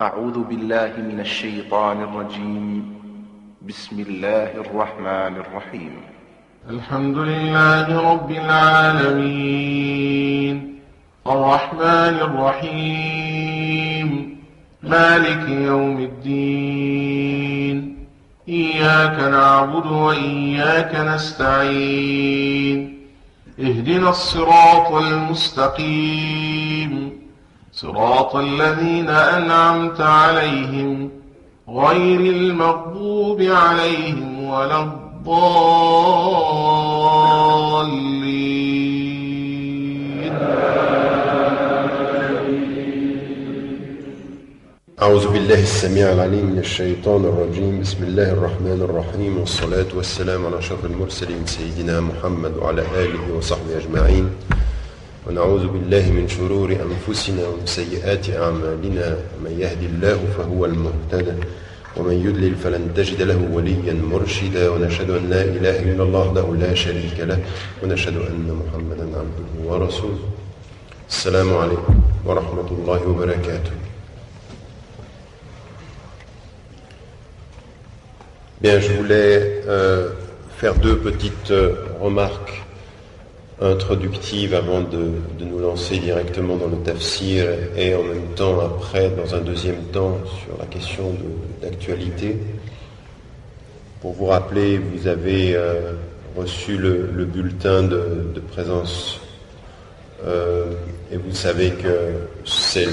أعوذ بالله من الشيطان الرجيم. بسم الله الرحمن الرحيم. الحمد لله رب العالمين الرحمن الرحيم مالك يوم الدين إياك نعبد وإياك نستعين اهدنا الصراط المستقيم صراط الذين أنعمت عليهم غير المغضوب عليهم ولا الضالين. أعوذ بالله السميع العليم من الشيطان الرجيم. بسم الله الرحمن الرحيم، والصلاة والسلام على أشرف المرسلين سيدنا محمد وعلى آله وصحبه أجمعين. ونعوذ بالله من شرور أنفسنا ومن سيئات أعمالنا، من يهدي الله فهو المهتدى ومن يضلل فلن تجد له وليا مرشدا. ونشهد أن لا إله إلا الله وحده لا شريك له، ونشهد أن محمدا عبده ورسوله. السلام عليكم ورحمة الله وبركاته. Bien, je voulais faire deux petites remarques introductive avant de nous lancer directement dans le tafsir, et en même temps après, dans un deuxième temps, sur la question d'actualité. Pour vous rappeler, vous avez reçu le bulletin de présence et vous savez que c'est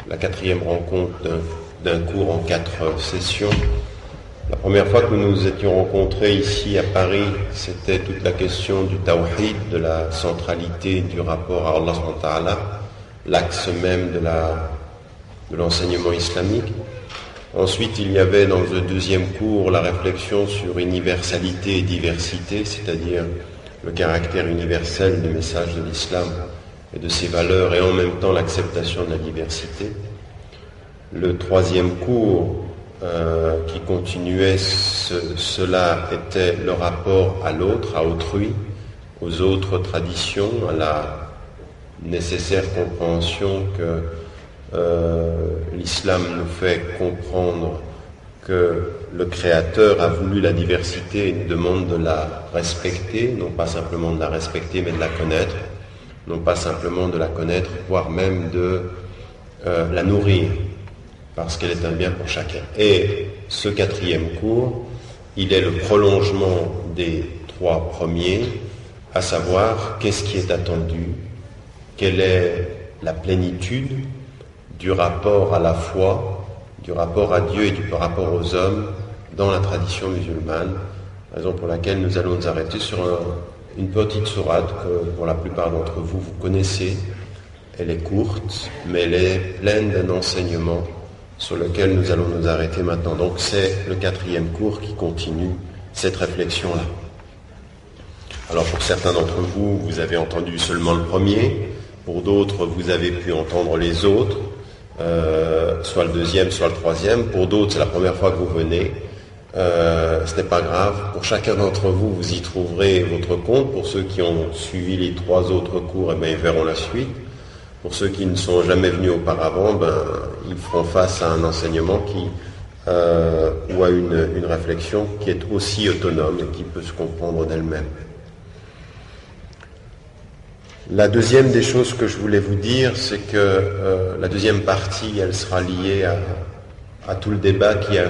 la quatrième rencontre d'un cours en 4 sessions. La première fois que nous nous étions rencontrés ici à Paris, c'était toute la question du tawhid, de la centralité du rapport à Allah subhanahu wa ta'ala, l'axe même de l'enseignement islamique. Ensuite, il y avait dans le deuxième cours la réflexion sur universalité et diversité, c'est-à-dire le caractère universel du message de l'islam et de ses valeurs, et en même temps l'acceptation de la diversité. Le troisième cours qui continuait cela était le rapport à l'autre, à autrui, aux autres traditions, à la nécessaire compréhension que l'islam nous fait comprendre que le Créateur a voulu la diversité et nous demande de la respecter, non pas simplement de la respecter mais de la connaître, non pas simplement de la connaître, voire même de la nourrir, parce qu'elle est un bien pour chacun. Et ce quatrième cours, il est le prolongement des 3 premiers, à savoir qu'est-ce qui est attendu, quelle est la plénitude du rapport à la foi, du rapport à Dieu et du rapport aux hommes dans la tradition musulmane, raison pour laquelle nous allons nous arrêter sur une petite sourate que pour la plupart d'entre vous, vous connaissez. Elle est courte, mais elle est pleine d'un enseignement sur lequel nous allons nous arrêter maintenant. Donc c'est le 4e cours qui continue cette réflexion-là. Alors pour certains d'entre vous, vous avez entendu seulement le premier, pour d'autres, vous avez pu entendre les autres, soit le deuxième, soit le troisième. Pour d'autres, c'est la première fois que vous venez. Ce n'est pas grave. Pour chacun d'entre vous, vous y trouverez votre compte. Pour ceux qui ont suivi les 3 autres cours, eh bien, ils verront la suite. Pour ceux qui ne sont jamais venus auparavant, ils feront face à un enseignement ou à une réflexion qui est aussi autonome et qui peut se comprendre d'elle-même. La deuxième des choses que je voulais vous dire, c'est que la deuxième partie, elle sera liée à tout le débat qui a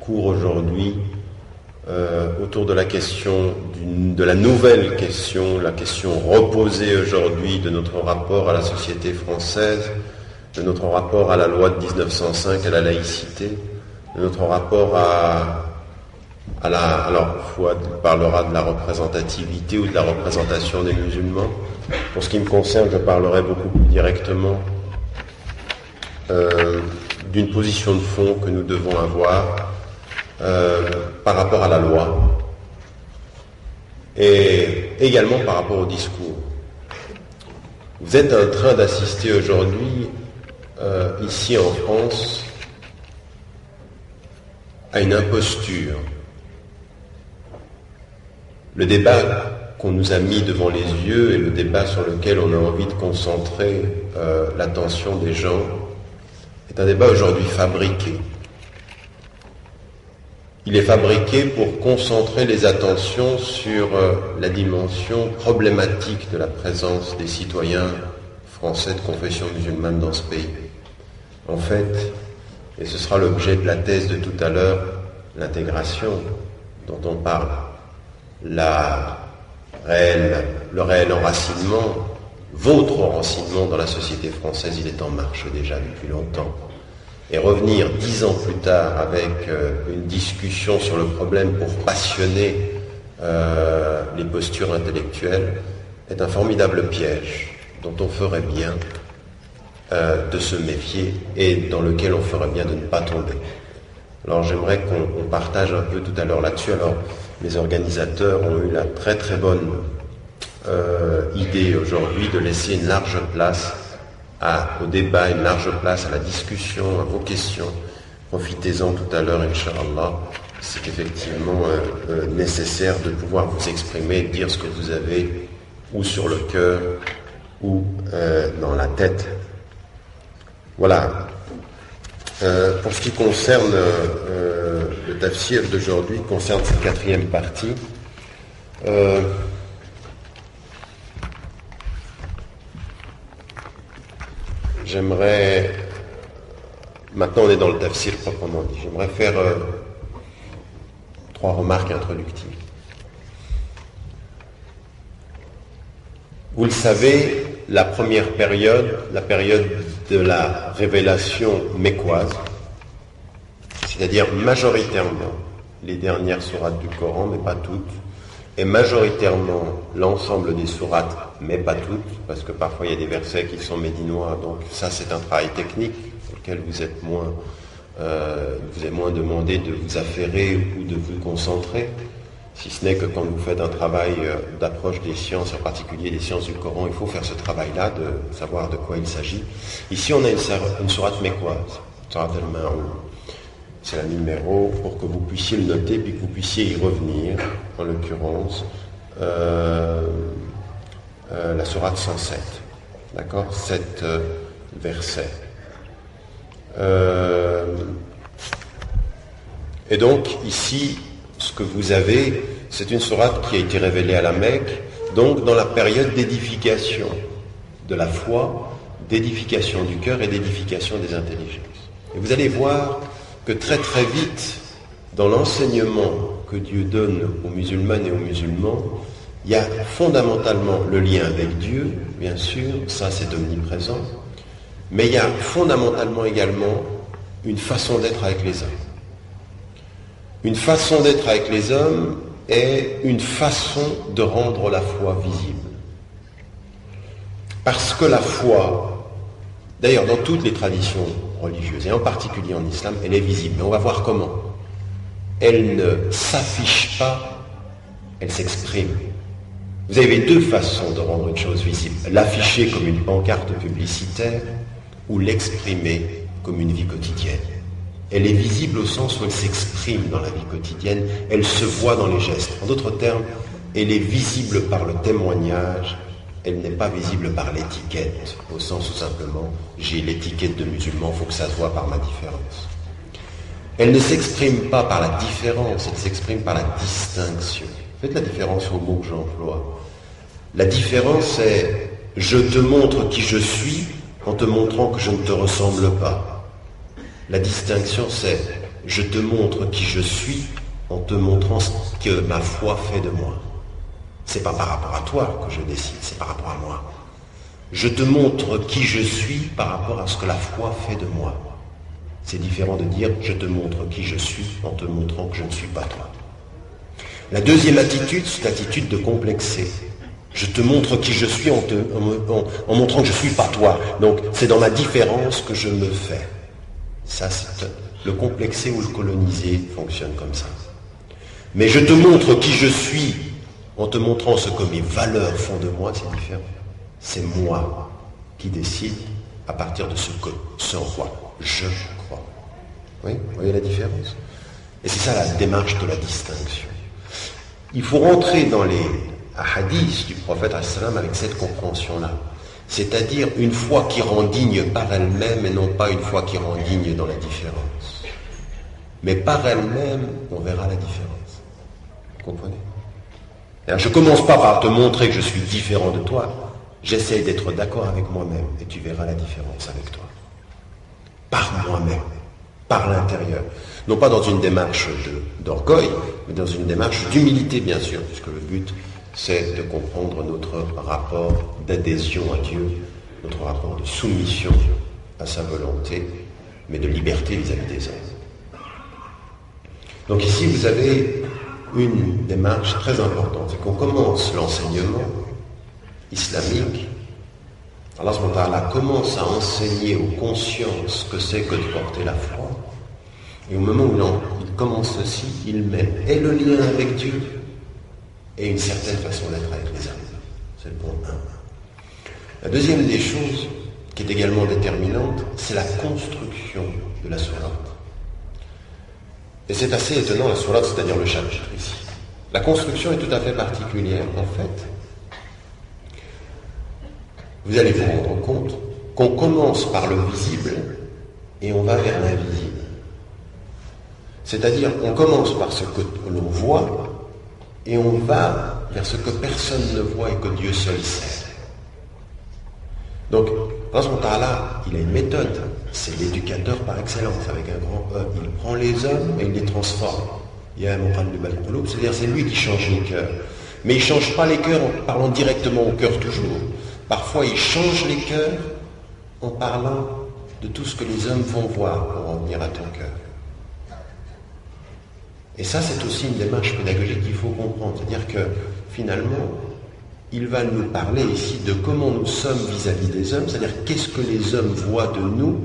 cours aujourd'hui autour de la question de la nouvelle question, la question reposée aujourd'hui de notre rapport à la société française, de notre rapport à la loi de 1905, à la laïcité, de notre rapport alors Fouad parlera de la représentativité ou de la représentation des musulmans. Pour ce qui me concerne, je parlerai beaucoup plus directement d'une position de fond que nous devons avoir par rapport à la loi et également par rapport au discours. Vous êtes en train d'assister aujourd'hui, ici en France, à une imposture. Le débat qu'on nous a mis devant les yeux et le débat sur lequel on a envie de concentrer l'attention des gens est un débat aujourd'hui fabriqué. Il est fabriqué pour concentrer les attentions sur la dimension problématique de la présence des citoyens français de confession musulmane dans ce pays. En fait, et ce sera l'objet de la thèse de tout à l'heure, l'intégration dont on parle, le réel enracinement, votre enracinement dans la société française, il est en marche déjà depuis longtemps. Et revenir 10 ans plus tard avec une discussion sur le problème pour passionner les postures intellectuelles est un formidable piège dont on ferait bien de se méfier et dans lequel on ferait bien de ne pas tomber. Alors j'aimerais qu'on partage un peu tout à l'heure là-dessus. Alors les organisateurs ont eu la très très bonne idée aujourd'hui de laisser une large place au débat, une large place à la discussion, à vos questions. Profitez-en tout à l'heure, Inch'Allah. C'est effectivement nécessaire de pouvoir vous exprimer, dire ce que vous avez ou sur le cœur ou dans la tête. Voilà. Pour ce qui concerne le tafsir d'aujourd'hui, concerne cette 4e partie, j'aimerais, maintenant on est dans le tafsir proprement dit, j'aimerais faire 3 remarques introductives. Vous le savez, la première période, la période de la révélation mécoise, c'est-à-dire majoritairement les dernières sourates du Coran, mais pas toutes, et majoritairement l'ensemble des sourates, mais pas toutes, parce que parfois il y a des versets qui sont médinois, donc ça c'est un travail technique pour lequel vous êtes moins, vous est moins demandé de vous affairer ou de vous concentrer, si ce n'est que quand vous faites un travail d'approche des sciences, en particulier des sciences du Coran, il faut faire ce travail-là, de savoir de quoi il s'agit. Ici on a une sourate mécoise, sourate al-Ma'un. C'est la numéro pour que vous puissiez le noter puis que vous puissiez y revenir, en l'occurrence, la sourate 107. D'accord ? 7 versets. Et donc, ici, ce que vous avez, c'est une sourate qui a été révélée à la Mecque, donc dans la période d'édification de la foi, d'édification du cœur et d'édification des intelligences. Et vous allez voir que très très vite, dans l'enseignement que Dieu donne aux musulmanes et aux musulmans, il y a fondamentalement le lien avec Dieu, bien sûr, ça c'est omniprésent, mais il y a fondamentalement également une façon d'être avec les hommes. Une façon d'être avec les hommes est une façon de rendre la foi visible. Parce que la foi, d'ailleurs dans toutes les traditions religieuse, et en particulier en islam, elle est visible. Mais on va voir comment. Elle ne s'affiche pas, elle s'exprime. Vous avez 2 façons de rendre une chose visible. L'afficher comme une pancarte publicitaire ou l'exprimer comme une vie quotidienne. Elle est visible au sens où elle s'exprime dans la vie quotidienne, elle se voit dans les gestes. En d'autres termes, elle est visible par le témoignage, elle n'est pas visible par l'étiquette, au sens où simplement j'ai l'étiquette de musulman, il faut que ça se voit par ma différence. Elle ne s'exprime pas par la différence, elle s'exprime par la distinction. Faites la différence au mot que j'emploie. La différence c'est « je te montre qui je suis en te montrant que je ne te ressemble pas ». La distinction c'est « je te montre qui je suis en te montrant ce que ma foi fait de moi ». C'est pas par rapport à toi que je décide, c'est par rapport à moi. Je te montre qui je suis par rapport à ce que la foi fait de moi. C'est différent de dire je te montre qui je suis en te montrant que je ne suis pas toi. La deuxième attitude, c'est l'attitude de complexer. Je te montre qui je suis en montrant que je ne suis pas toi. Donc c'est dans ma différence que je me fais. Ça, c'est le complexé ou le colonisé fonctionne comme ça. Mais je te montre qui je suis en te montrant ce que mes valeurs font de moi, c'est différent. C'est moi qui décide à partir de ce en quoi je crois. Oui, vous voyez la différence? Et c'est ça la démarche de la distinction. Il faut rentrer dans les hadiths du prophète avec cette compréhension-là. C'est-à-dire une foi qui rend digne par elle-même et non pas une foi qui rend digne dans la différence. Mais par elle-même, on verra la différence. Vous comprenez? Alors, je ne commence pas par te montrer que je suis différent de toi. J'essaye d'être d'accord avec moi-même et tu verras la différence avec toi. Par moi-même, par l'intérieur. Non pas dans une démarche d'orgueil, mais dans une démarche d'humilité, bien sûr, puisque le but, c'est de comprendre notre rapport d'adhésion à Dieu, notre rapport de soumission à sa volonté, mais de liberté vis-à-vis des hommes. Donc ici, vous avez une démarche très importante, c'est qu'on commence l'enseignement islamique. Allah subhanahu wa ta'ala commence à enseigner aux consciences que c'est que de porter la foi. Et au moment où il commence ceci, il met et le lien avec Dieu et une certaine façon d'être avec les hommes. C'est le point 1. La deuxième des choses, qui est également déterminante, c'est la construction de la sourate. Et c'est assez étonnant, la sourate, c'est-à-dire le chapitre ici. La construction est tout à fait particulière. En fait, vous allez vous rendre compte qu'on commence par le visible et on va vers l'invisible. C'est-à-dire, on commence par ce que l'on voit et on va vers ce que personne ne voit et que Dieu seul sait. Donc, Allah subhanahu wa ta'ala, il a une méthode, c'est l'éducateur par excellence, avec un grand E. Il prend les hommes et il les transforme. C'est-à-dire, c'est lui qui change les cœurs. Mais il ne change pas les cœurs en parlant directement au cœur toujours. Parfois, il change les cœurs en parlant de tout ce que les hommes vont voir pour en venir à ton cœur. Et ça, c'est aussi une démarche pédagogique qu'il faut comprendre. C'est-à-dire que, finalement, il va nous parler ici de comment nous sommes vis-à-vis des hommes, c'est-à-dire qu'est-ce que les hommes voient de nous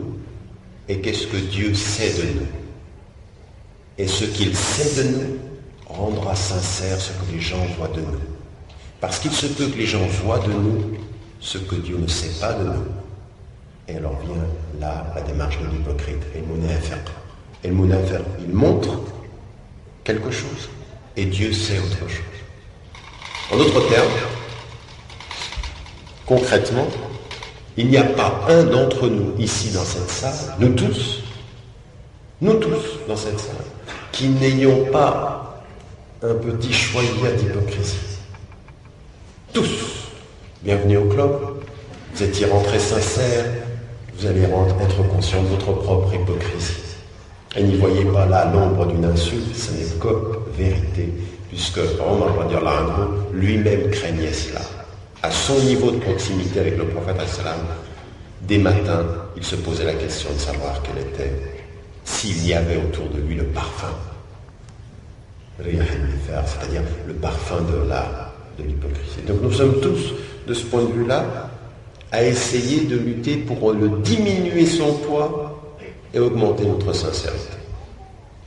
et qu'est-ce que Dieu sait de nous. Et ce qu'il sait de nous rendra sincère ce que les gens voient de nous. Parce qu'il se peut que les gens voient de nous ce que Dieu ne sait pas de nous. Et alors vient là la démarche de l'hypocrite. Et le munafiq, il montre quelque chose et Dieu sait autre chose. En d'autres termes, concrètement, il n'y a pas un d'entre nous ici dans cette salle, nous tous dans cette salle, qui n'ayons pas un petit choyeur d'hypocrisie. Tous. Bienvenue au club. Vous êtes y rentrés sincères, vous allez être conscient de votre propre hypocrisie. Et n'y voyez pas là l'ombre d'une insulte, ce n'est que vérité, puisque Omar lui-même craignait cela. À son niveau de proximité avec le prophète, dès matin, il se posait la question de savoir quel était, s'il y avait autour de lui le parfum, c'est-à-dire le parfum de l'hypocrisie. Donc nous sommes tous, de ce point de vue-là, à essayer de lutter pour le diminuer son poids et augmenter notre sincérité.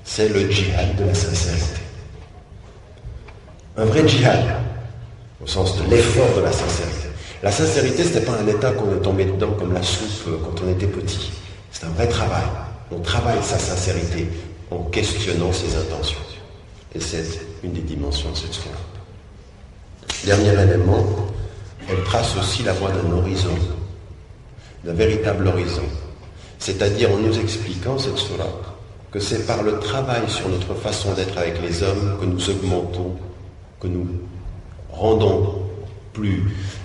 C'est le djihad de la sincérité. Un vrai djihad, au sens de l'effort de la sincérité. La sincérité, ce n'était pas un état qu'on est tombé dedans comme la soupe quand on était petit. C'est un vrai travail. On travaille sa sincérité en questionnant ses intentions. Et c'est une des dimensions de cette sourate. Dernier élément, elle trace aussi la voie d'un horizon, d'un véritable horizon. C'est-à-dire en nous expliquant cette sourate que c'est par le travail sur notre façon d'être avec les hommes que nous augmentons, que nous rendons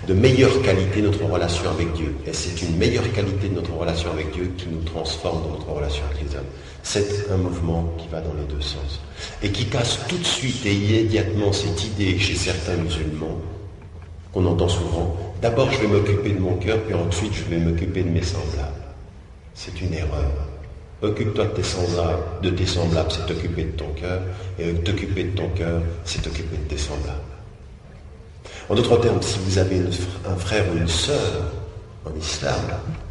de meilleure qualité notre relation avec Dieu. Et c'est une meilleure qualité de notre relation avec Dieu qui nous transforme dans notre relation avec les hommes. C'est un mouvement qui va dans les deux sens. Et qui casse tout de suite et immédiatement cette idée chez certains musulmans, qu'on entend souvent, d'abord je vais m'occuper de mon cœur, puis ensuite je vais m'occuper de mes semblables. C'est une erreur. Occupe-toi de tes semblables, c'est t'occuper de ton cœur, et t'occuper de ton cœur, c'est t'occuper de tes semblables. En d'autres termes, si vous avez un frère ou une sœur en islam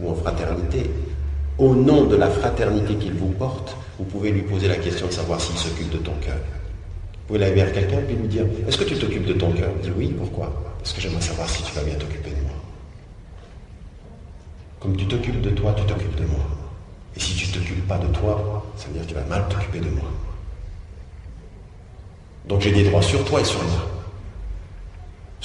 ou en fraternité, au nom de la fraternité qu'il vous porte, vous pouvez lui poser la question de savoir s'il s'occupe de ton cœur. Vous pouvez aller vers quelqu'un et lui dire « Est-ce que tu t'occupes de ton cœur ?» Il dit « Oui, pourquoi ?» Parce que j'aimerais savoir si tu vas bien t'occuper de moi. Comme tu t'occupes de toi, tu t'occupes de moi. Et si tu ne t'occupes pas de toi, ça veut dire que tu vas mal t'occuper de moi. Donc j'ai des droits sur toi et sur moi.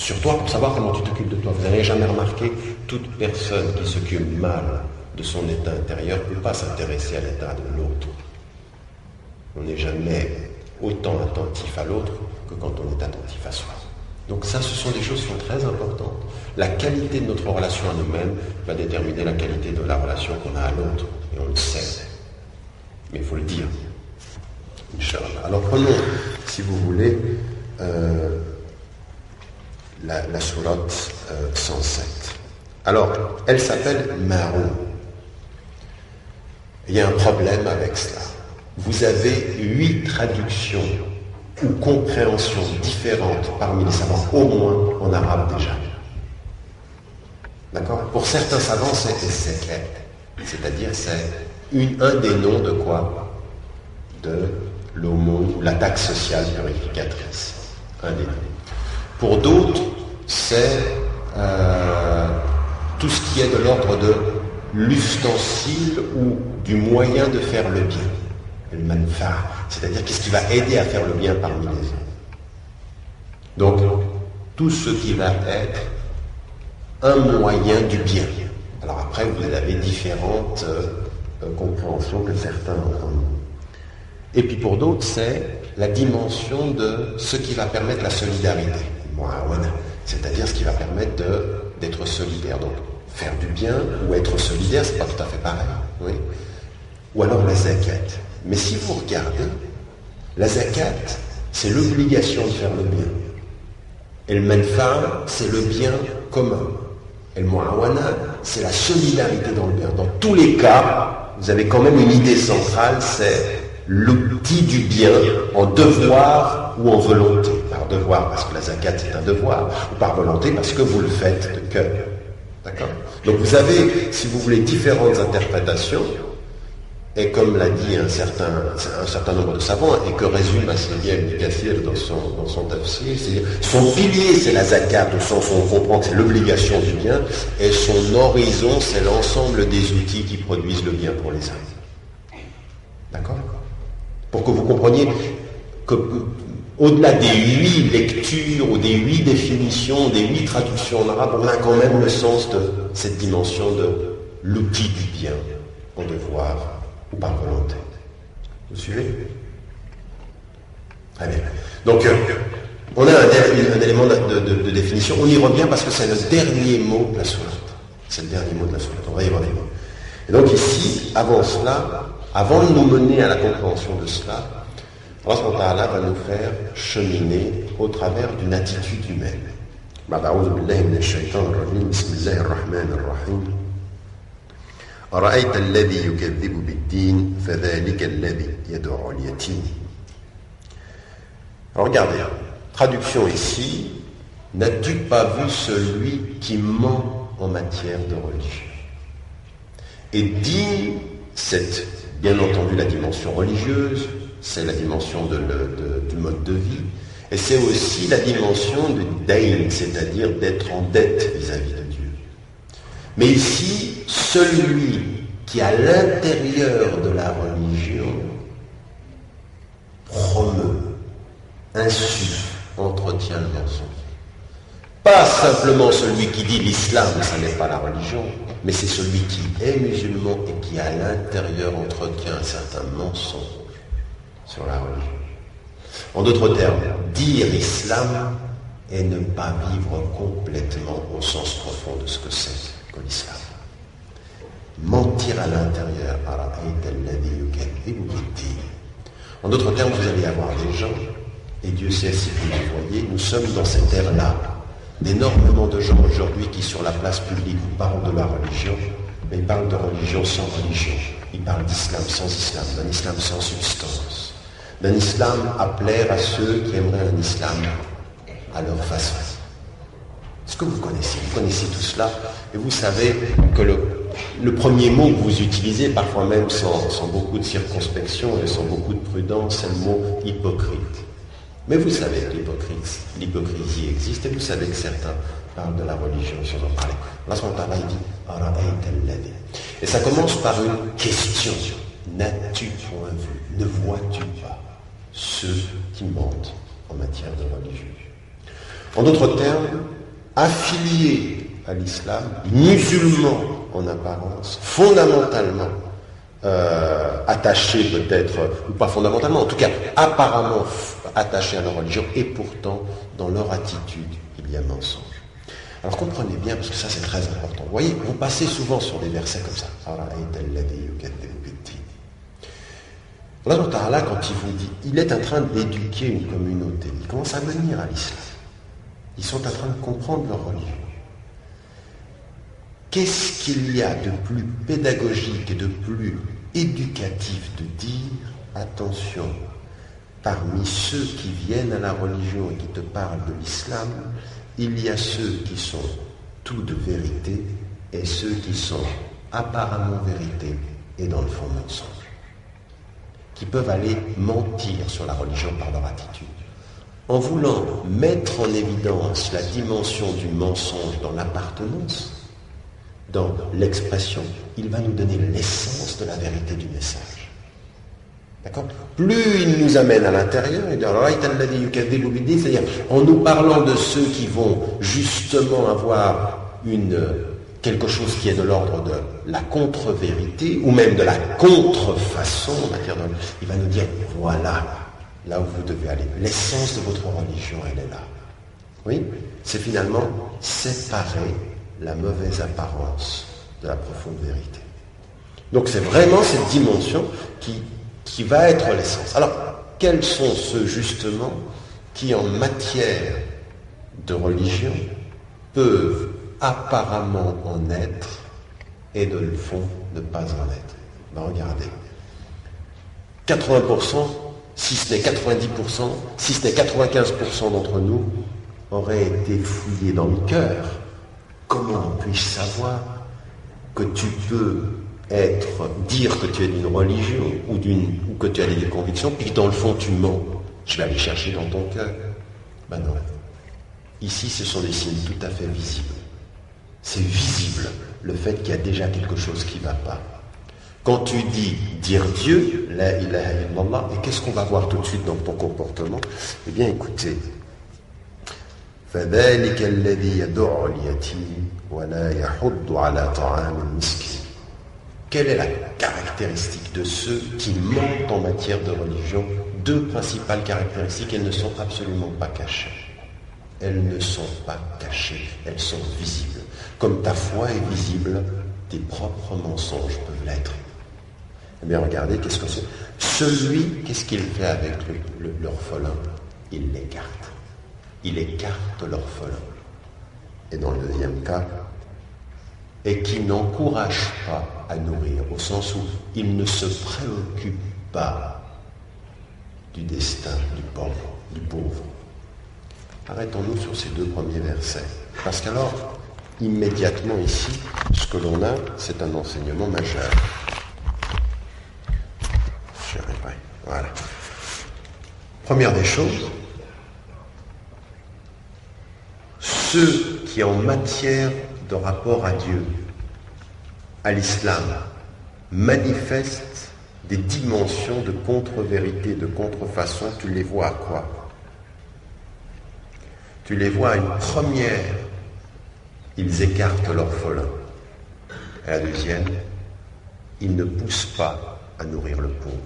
sur toi pour savoir comment tu t'occupes de toi. Vous n'avez jamais remarqué, toute personne qui s'occupe mal de son état intérieur ne peut pas s'intéresser à l'état de l'autre. On n'est jamais autant attentif à l'autre que quand on est attentif à soi. Donc ça, ce sont des choses qui sont très importantes. La qualité de notre relation à nous-mêmes va déterminer la qualité de la relation qu'on a à l'autre. Et on le sait. Mais il faut le dire. Inch'Allah. Alors prenons, si vous voulez, la sourate 107. Alors, elle s'appelle Maroun. Il y a un problème avec cela. Vous avez 8 traductions ou compréhensions différentes parmi les savants, au moins en arabe déjà. D'accord? Pour certains savants, c'est Zeket, c'est-à-dire c'est un des noms de quoi? De l'aumône ou la taxe sociale purificatrice. Un des noms. Pour d'autres, c'est tout ce qui est de l'ordre de l'ustensile ou du moyen de faire le bien. Le manfa, c'est-à-dire qu'est-ce qui va aider à faire le bien parmi les hommes. Donc, tout ce qui va être un moyen du bien. Alors après, vous avez différentes compréhensions que certains ont. Et puis pour d'autres, c'est la dimension de ce qui va permettre la solidarité. C'est-à-dire ce qui va permettre d'être solidaire. Donc, faire du bien ou être solidaire, c'est pas tout à fait pareil. Oui. Ou alors la zakat. Mais si vous regardez, la zakat, c'est l'obligation de faire le bien. Et le manfa, c'est le bien commun. Et le mu'awana, c'est la solidarité dans le bien. Dans tous les cas, vous avez quand même une idée centrale, c'est l'outil du bien en devoir ou en volonté. Par devoir, parce que la zakat est un devoir, ou par volonté, parce que vous le faites de cœur. D'accord? Donc vous avez, si vous voulez, différentes interprétations. Et comme l'a dit un certain nombre de savants, et que résume assez bien Ibn Kathir dans son tafsir, c'est-à-dire son pilier c'est la zakat, au sens où on comprend que c'est l'obligation du bien, et son horizon c'est l'ensemble des outils qui produisent le bien pour les hommes. D'accord? Pour que vous compreniez que au-delà des 8 lectures ou des 8 définitions, des 8 traductions en arabe, on a quand même le sens de cette dimension de l'outil du bien, en devoir ou par volonté. Vous suivez? Très bien. Donc, on a un élément de définition. On y revient parce que c'est le dernier mot de la sourate. C'est le dernier mot de la sourate. On va y revenir. Et donc ici, avant cela, avant de nous mener à la compréhension de cela, Allah Ta'ala va nous faire cheminer au travers d'une attitude humaine. أرأيت الذي يكذب بالدين فذلك الذي يدعو اليتيم. Regardez, traduction ici, n'as-tu pas vu celui qui ment en matière de religion? Et din, c'est bien entendu la dimension religieuse, c'est la dimension du mode de vie, et c'est aussi la dimension de dain, c'est-à-dire d'être en dette vis-à-vis de Dieu. Mais ici, celui qui à l'intérieur de la religion promeut, insuffle, entretient le mensonge. Pas simplement celui qui dit l'islam, ça n'est pas la religion, mais c'est celui qui est musulman et qui à l'intérieur entretient un certain mensonge sur la religion. En d'autres termes, dire islam et ne pas vivre complètement au sens profond de ce que c'est que l'islam. Mentir à l'intérieur. En d'autres termes, vous allez avoir des gens, et Dieu sait si vous le voyez, nous sommes dans cette ère-là, d'énormément de gens aujourd'hui qui sur la place publique parlent de la religion, mais ils parlent de religion sans religion. Ils parlent d'islam sans islam, d'un islam sans substance, d'un islam à plaire à ceux qui aimeraient un islam à leur façon. Est-ce que vous connaissez tout cela, et vous savez que le premier mot que vous utilisez, parfois même sans beaucoup de circonspection et sans beaucoup de prudence, c'est le mot hypocrite. Mais vous savez que l'hypocrisie existe, et vous savez que certains parlent de la religion sans en parler. Là, ce moment-là, il dit « Et ça commence par une question. N'as-tu point vu, ne vois-tu pas ceux qui mentent en matière de religion? En d'autres termes, affiliés à l'islam, musulmans en apparence, fondamentalement attachés peut-être, ou pas fondamentalement, en tout cas apparemment attachés à leur religion, et pourtant dans leur attitude il y a mensonge. Alors comprenez bien, parce que ça c'est très important. Vous voyez, vous passez souvent sur des versets comme ça. Allah Ta'ala, quand il vous dit, il est en train d'éduquer une communauté, il commence à venir à l'islam. Ils sont en train de comprendre leur religion. Qu'est-ce qu'il y a de plus pédagogique et de plus éducatif de dire, attention, parmi ceux qui viennent à la religion et qui te parlent de l'islam, il y a ceux qui sont tout de vérité et ceux qui sont apparemment vérité et dans le fond mensonge, qui peuvent aller mentir sur la religion par leur attitude. En voulant mettre en évidence la dimension du mensonge dans l'appartenance, dans l'expression, il va nous donner l'essence de la vérité du message. D'accord ? Plus il nous amène à l'intérieur, c'est-à-dire en nous parlant de ceux qui vont justement avoir quelque chose qui est de l'ordre de la contre-vérité, ou même de la contrefaçon, il va nous dire, voilà, là où vous devez aller. L'essence de votre religion, elle est là. Oui ? C'est finalement séparer la mauvaise apparence de la profonde vérité. Donc c'est vraiment cette dimension qui va être l'essence. Alors, quels sont ceux justement qui en matière de religion peuvent apparemment en être et de le fond ne pas en être? Ben regardez, 80%, si ce n'est 90%, si ce n'est 95% d'entre nous auraient été fouillés dans le cœur. Comment puis-je savoir que tu peux dire que tu es d'une religion ou que tu as des convictions, puis dans le fond tu mens? Je vais aller chercher dans ton cœur. Ben non. Ici, ce sont des signes tout à fait visibles. C'est visible, le fait qu'il y a déjà quelque chose qui ne va pas. Quand tu dis dire Dieu, la ilaha illallah, et qu'est-ce qu'on va voir tout de suite dans ton comportement? Eh bien, écoutez. فذلك الذي يدع اليتيم ولا يحض على طعام المسكين. Quelle est la caractéristique de ceux qui mentent en matière de religion? Deux principales caractéristiques, elles ne sont absolument pas cachées. Elles ne sont pas cachées, elles sont visibles. Comme ta foi est visible, tes propres mensonges peuvent l'être. Eh bien, regardez, qu'est-ce que c'est? Celui, qu'est-ce qu'il fait avec l'orphelin? Il l'écarte. Il écarte l'orphelin. Et dans le deuxième cas, et qui n'encourage pas à nourrir, au sens où il ne se préoccupe pas du destin du pauvre. Arrêtons-nous sur ces deux premiers versets. Parce qu'alors, immédiatement ici, ce que l'on a, c'est un enseignement majeur. J'y arriverai. Voilà. Première des choses, ceux qui en matière de rapport à Dieu, à l'islam, manifestent des dimensions de contre-vérité, de contrefaçon, tu les vois à quoi? Tu les vois à une première, ils écartent l'orphelin. À la deuxième, ils ne poussent pas à nourrir le pauvre.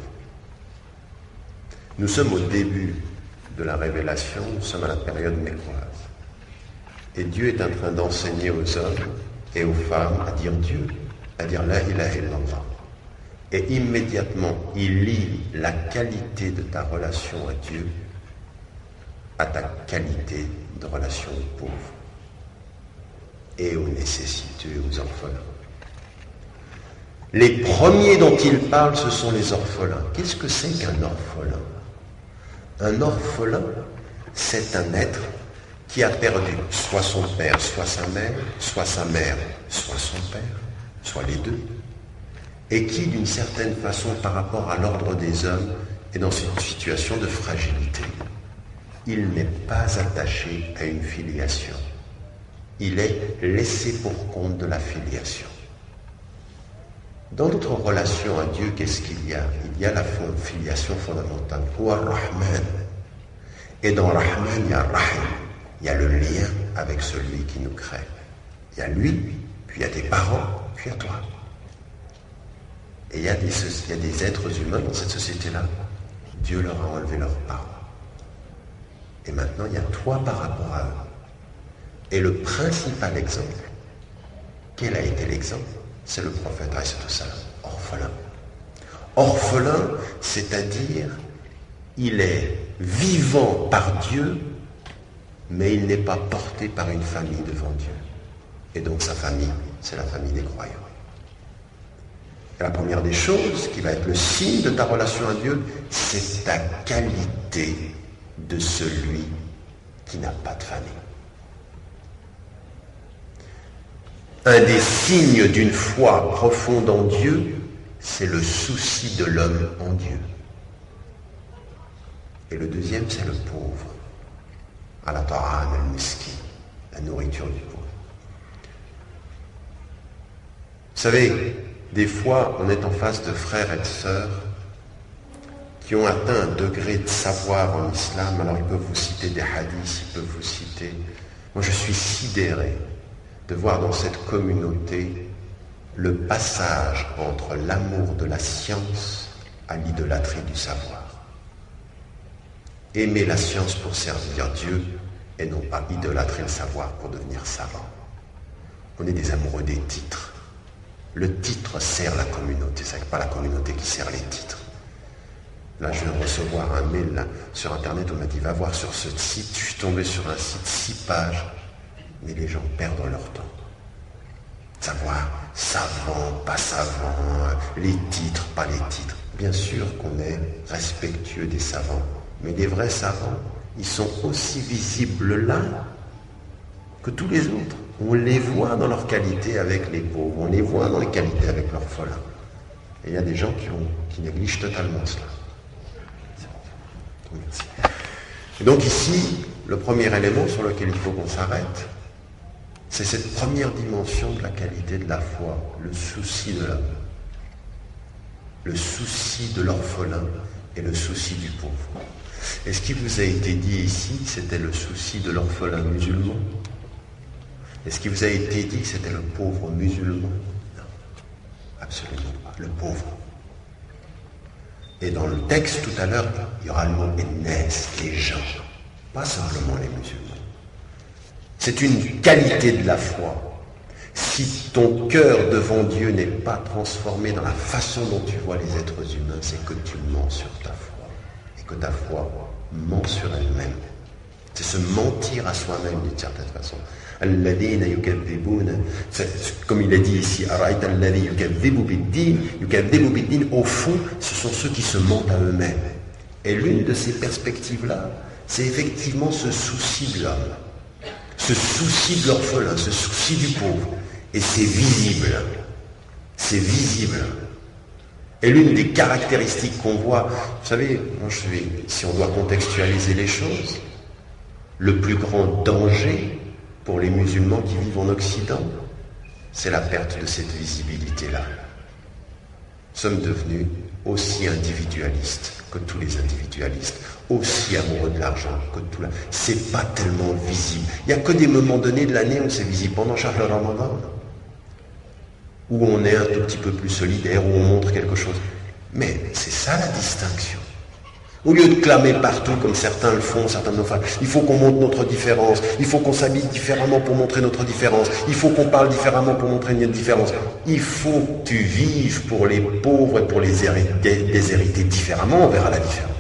Nous sommes au début de la révélation, nous sommes à la période mécroise. Et Dieu est en train d'enseigner aux hommes et aux femmes à dire Dieu, à dire la ilaha illallah. Et immédiatement, il lie la qualité de ta relation à Dieu à ta qualité de relation aux pauvres et aux nécessiteux, aux orphelins. Les premiers dont il parle, ce sont les orphelins. Qu'est-ce que c'est qu'un orphelin? Un orphelin, c'est un être qui a perdu soit son père, soit sa mère, soit son père, soit les deux, et qui, d'une certaine façon, par rapport à l'ordre des hommes, est dans une situation de fragilité. Il n'est pas attaché à une filiation. Il est laissé pour compte de la filiation. Dans notre relation à Dieu, qu'est-ce qu'il y a? Il y a la filiation fondamentale. Huwa Rahman. Et dans Rahman, il y a Rahim. Il y a le lien avec celui qui nous crée. Il y a lui, puis il y a tes parents, puis il y a toi. Et il y a des êtres humains dans cette société-là. Dieu leur a enlevé leurs parents. Et maintenant, il y a toi par rapport à eux. Et le principal exemple, quel a été l'exemple? C'est le prophète alayhi salam, orphelin. Orphelin, c'est-à-dire, il est vivant par Dieu, mais il n'est pas porté par une famille devant Dieu. Et donc sa famille, c'est la famille des croyants. Et la première des choses qui va être le signe de ta relation à Dieu, c'est ta qualité de celui qui n'a pas de famille. Un des signes d'une foi profonde en Dieu, c'est le souci de l'homme en Dieu. Et le deuxième, c'est le pauvre. Ala ta'am al-miskin, la nourriture du pauvre. Vous savez, des fois, on est en face de frères et de sœurs qui ont atteint un degré de savoir en islam. Alors ils peuvent vous citer des hadiths, ils peuvent vous citer... Moi, je suis sidéré de voir dans cette communauté le passage entre l'amour de la science à l'idolâtrie du savoir. Aimer la science pour servir Dieu et non pas idolâtrer le savoir pour devenir savant. On est des amoureux des titres. Le titre sert la communauté, c'est pas la communauté qui sert les titres. Là, je viens de recevoir un mail là, sur Internet, on m'a dit, va voir sur ce site, je suis tombé sur un site, 6 pages, mais les gens perdent leur temps. Savoir, savant, pas savant, les titres, pas les titres. Bien sûr qu'on est respectueux des savants, mais les vrais savants, ils sont aussi visibles là que tous les autres. On les voit dans leur qualité avec les pauvres, on les voit dans les qualités avec l'orphelin. Et il y a des gens qui négligent totalement cela. Et donc ici, le premier élément sur lequel il faut qu'on s'arrête, c'est cette première dimension de la qualité de la foi, le souci de l'homme, le souci de l'orphelin et le souci du pauvre. Et ce qui vous a été dit ici, c'était le souci de l'orphelin musulman? Est-ce qu'il vous a été dit que c'était le pauvre musulman? Non, absolument pas, le pauvre. Et dans le texte tout à l'heure, il y aura le mot « ennès », les gens, pas simplement les musulmans. C'est une qualité de la foi. Si ton cœur devant Dieu n'est pas transformé dans la façon dont tu vois les êtres humains, c'est que tu mens sur ta foi. Et que ta foi ment sur elle-même. C'est se mentir à soi-même d'une certaine façon. Comme il est dit ici, au fond, ce sont ceux qui se mentent à eux-mêmes. Et l'une de ces perspectives-là, c'est effectivement ce souci de l'homme, ce souci de l'orphelin, ce souci du pauvre. Et c'est visible. C'est visible. Et l'une des caractéristiques qu'on voit, vous savez, si on doit contextualiser les choses, le plus grand danger pour les musulmans qui vivent en Occident, c'est la perte de cette visibilité-là. Nous sommes devenus aussi individualistes que tous les individualistes, aussi amoureux de l'argent que tout là. C'est pas tellement visible. Il n'y a que des moments donnés de l'année où c'est visible. Pendant Shahr al-Ramadan, où on est un tout petit peu plus solidaire, où on montre quelque chose. Mais c'est ça la distinction. Au lieu de clamer partout comme certains le font, certains de nos femmes, il faut qu'on montre notre différence, il faut qu'on s'habille différemment pour montrer notre différence, il faut qu'on parle différemment pour montrer notre différence. Il faut que tu vives pour les pauvres et pour les déshérités différemment, on verra la différence.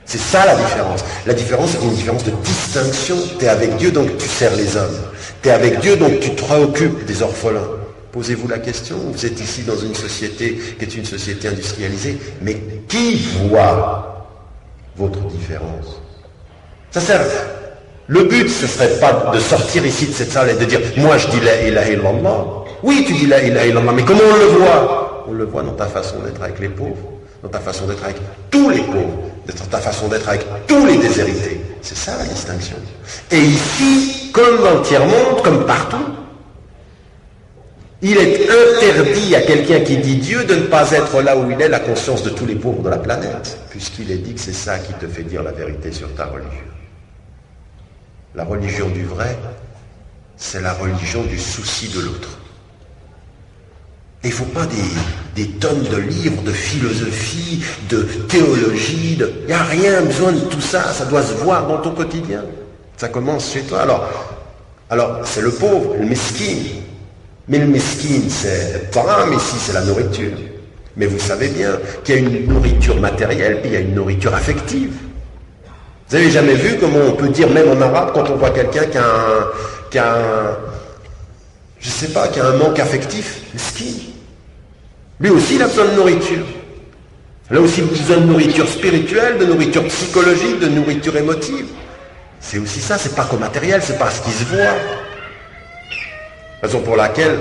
C'est ça la différence. La différence, c'est une différence de distinction. Tu es avec Dieu, donc tu sers les hommes. Tu es avec Dieu, donc tu te préoccupes des orphelins. Posez-vous la question, vous êtes ici dans une société qui est une société industrialisée, mais qui voit votre différence? Ça sert. Le but, ce ne serait pas de sortir ici de cette salle et de dire « Moi, je dis la ilaha illallah ». Oui, tu dis la ilaha illallah, mais comment on le voit? On le voit dans ta façon d'être avec les pauvres, dans ta façon d'être avec tous les pauvres, dans ta façon d'être avec tous les déshérités. C'est ça la distinction. Et ici, comme dans le tiers-monde, comme partout, il est interdit à quelqu'un qui dit Dieu de ne pas être là où il est la conscience de tous les pauvres de la planète, puisqu'il est dit que c'est ça qui te fait dire la vérité sur ta religion. La religion du vrai, c'est la religion du souci de l'autre. Et il ne faut pas des tonnes de livres, de philosophie, de théologie, il n'y a rien besoin de tout ça, ça doit se voir dans ton quotidien. Ça commence chez toi. Alors c'est le pauvre, le mesquin. Mais le mesquin, c'est le taram, ici, c'est la nourriture. Mais vous savez bien qu'il y a une nourriture matérielle, puis il y a une nourriture affective. Vous avez jamais vu comment on peut dire, même en arabe, quand on voit quelqu'un qui a un manque affectif, mesquin. Lui aussi, il a besoin de nourriture. Il a aussi besoin de nourriture spirituelle, de nourriture psychologique, de nourriture émotive. C'est aussi ça, c'est pas qu'au matériel, c'est pas ce qui se voit. Raison pour laquelle,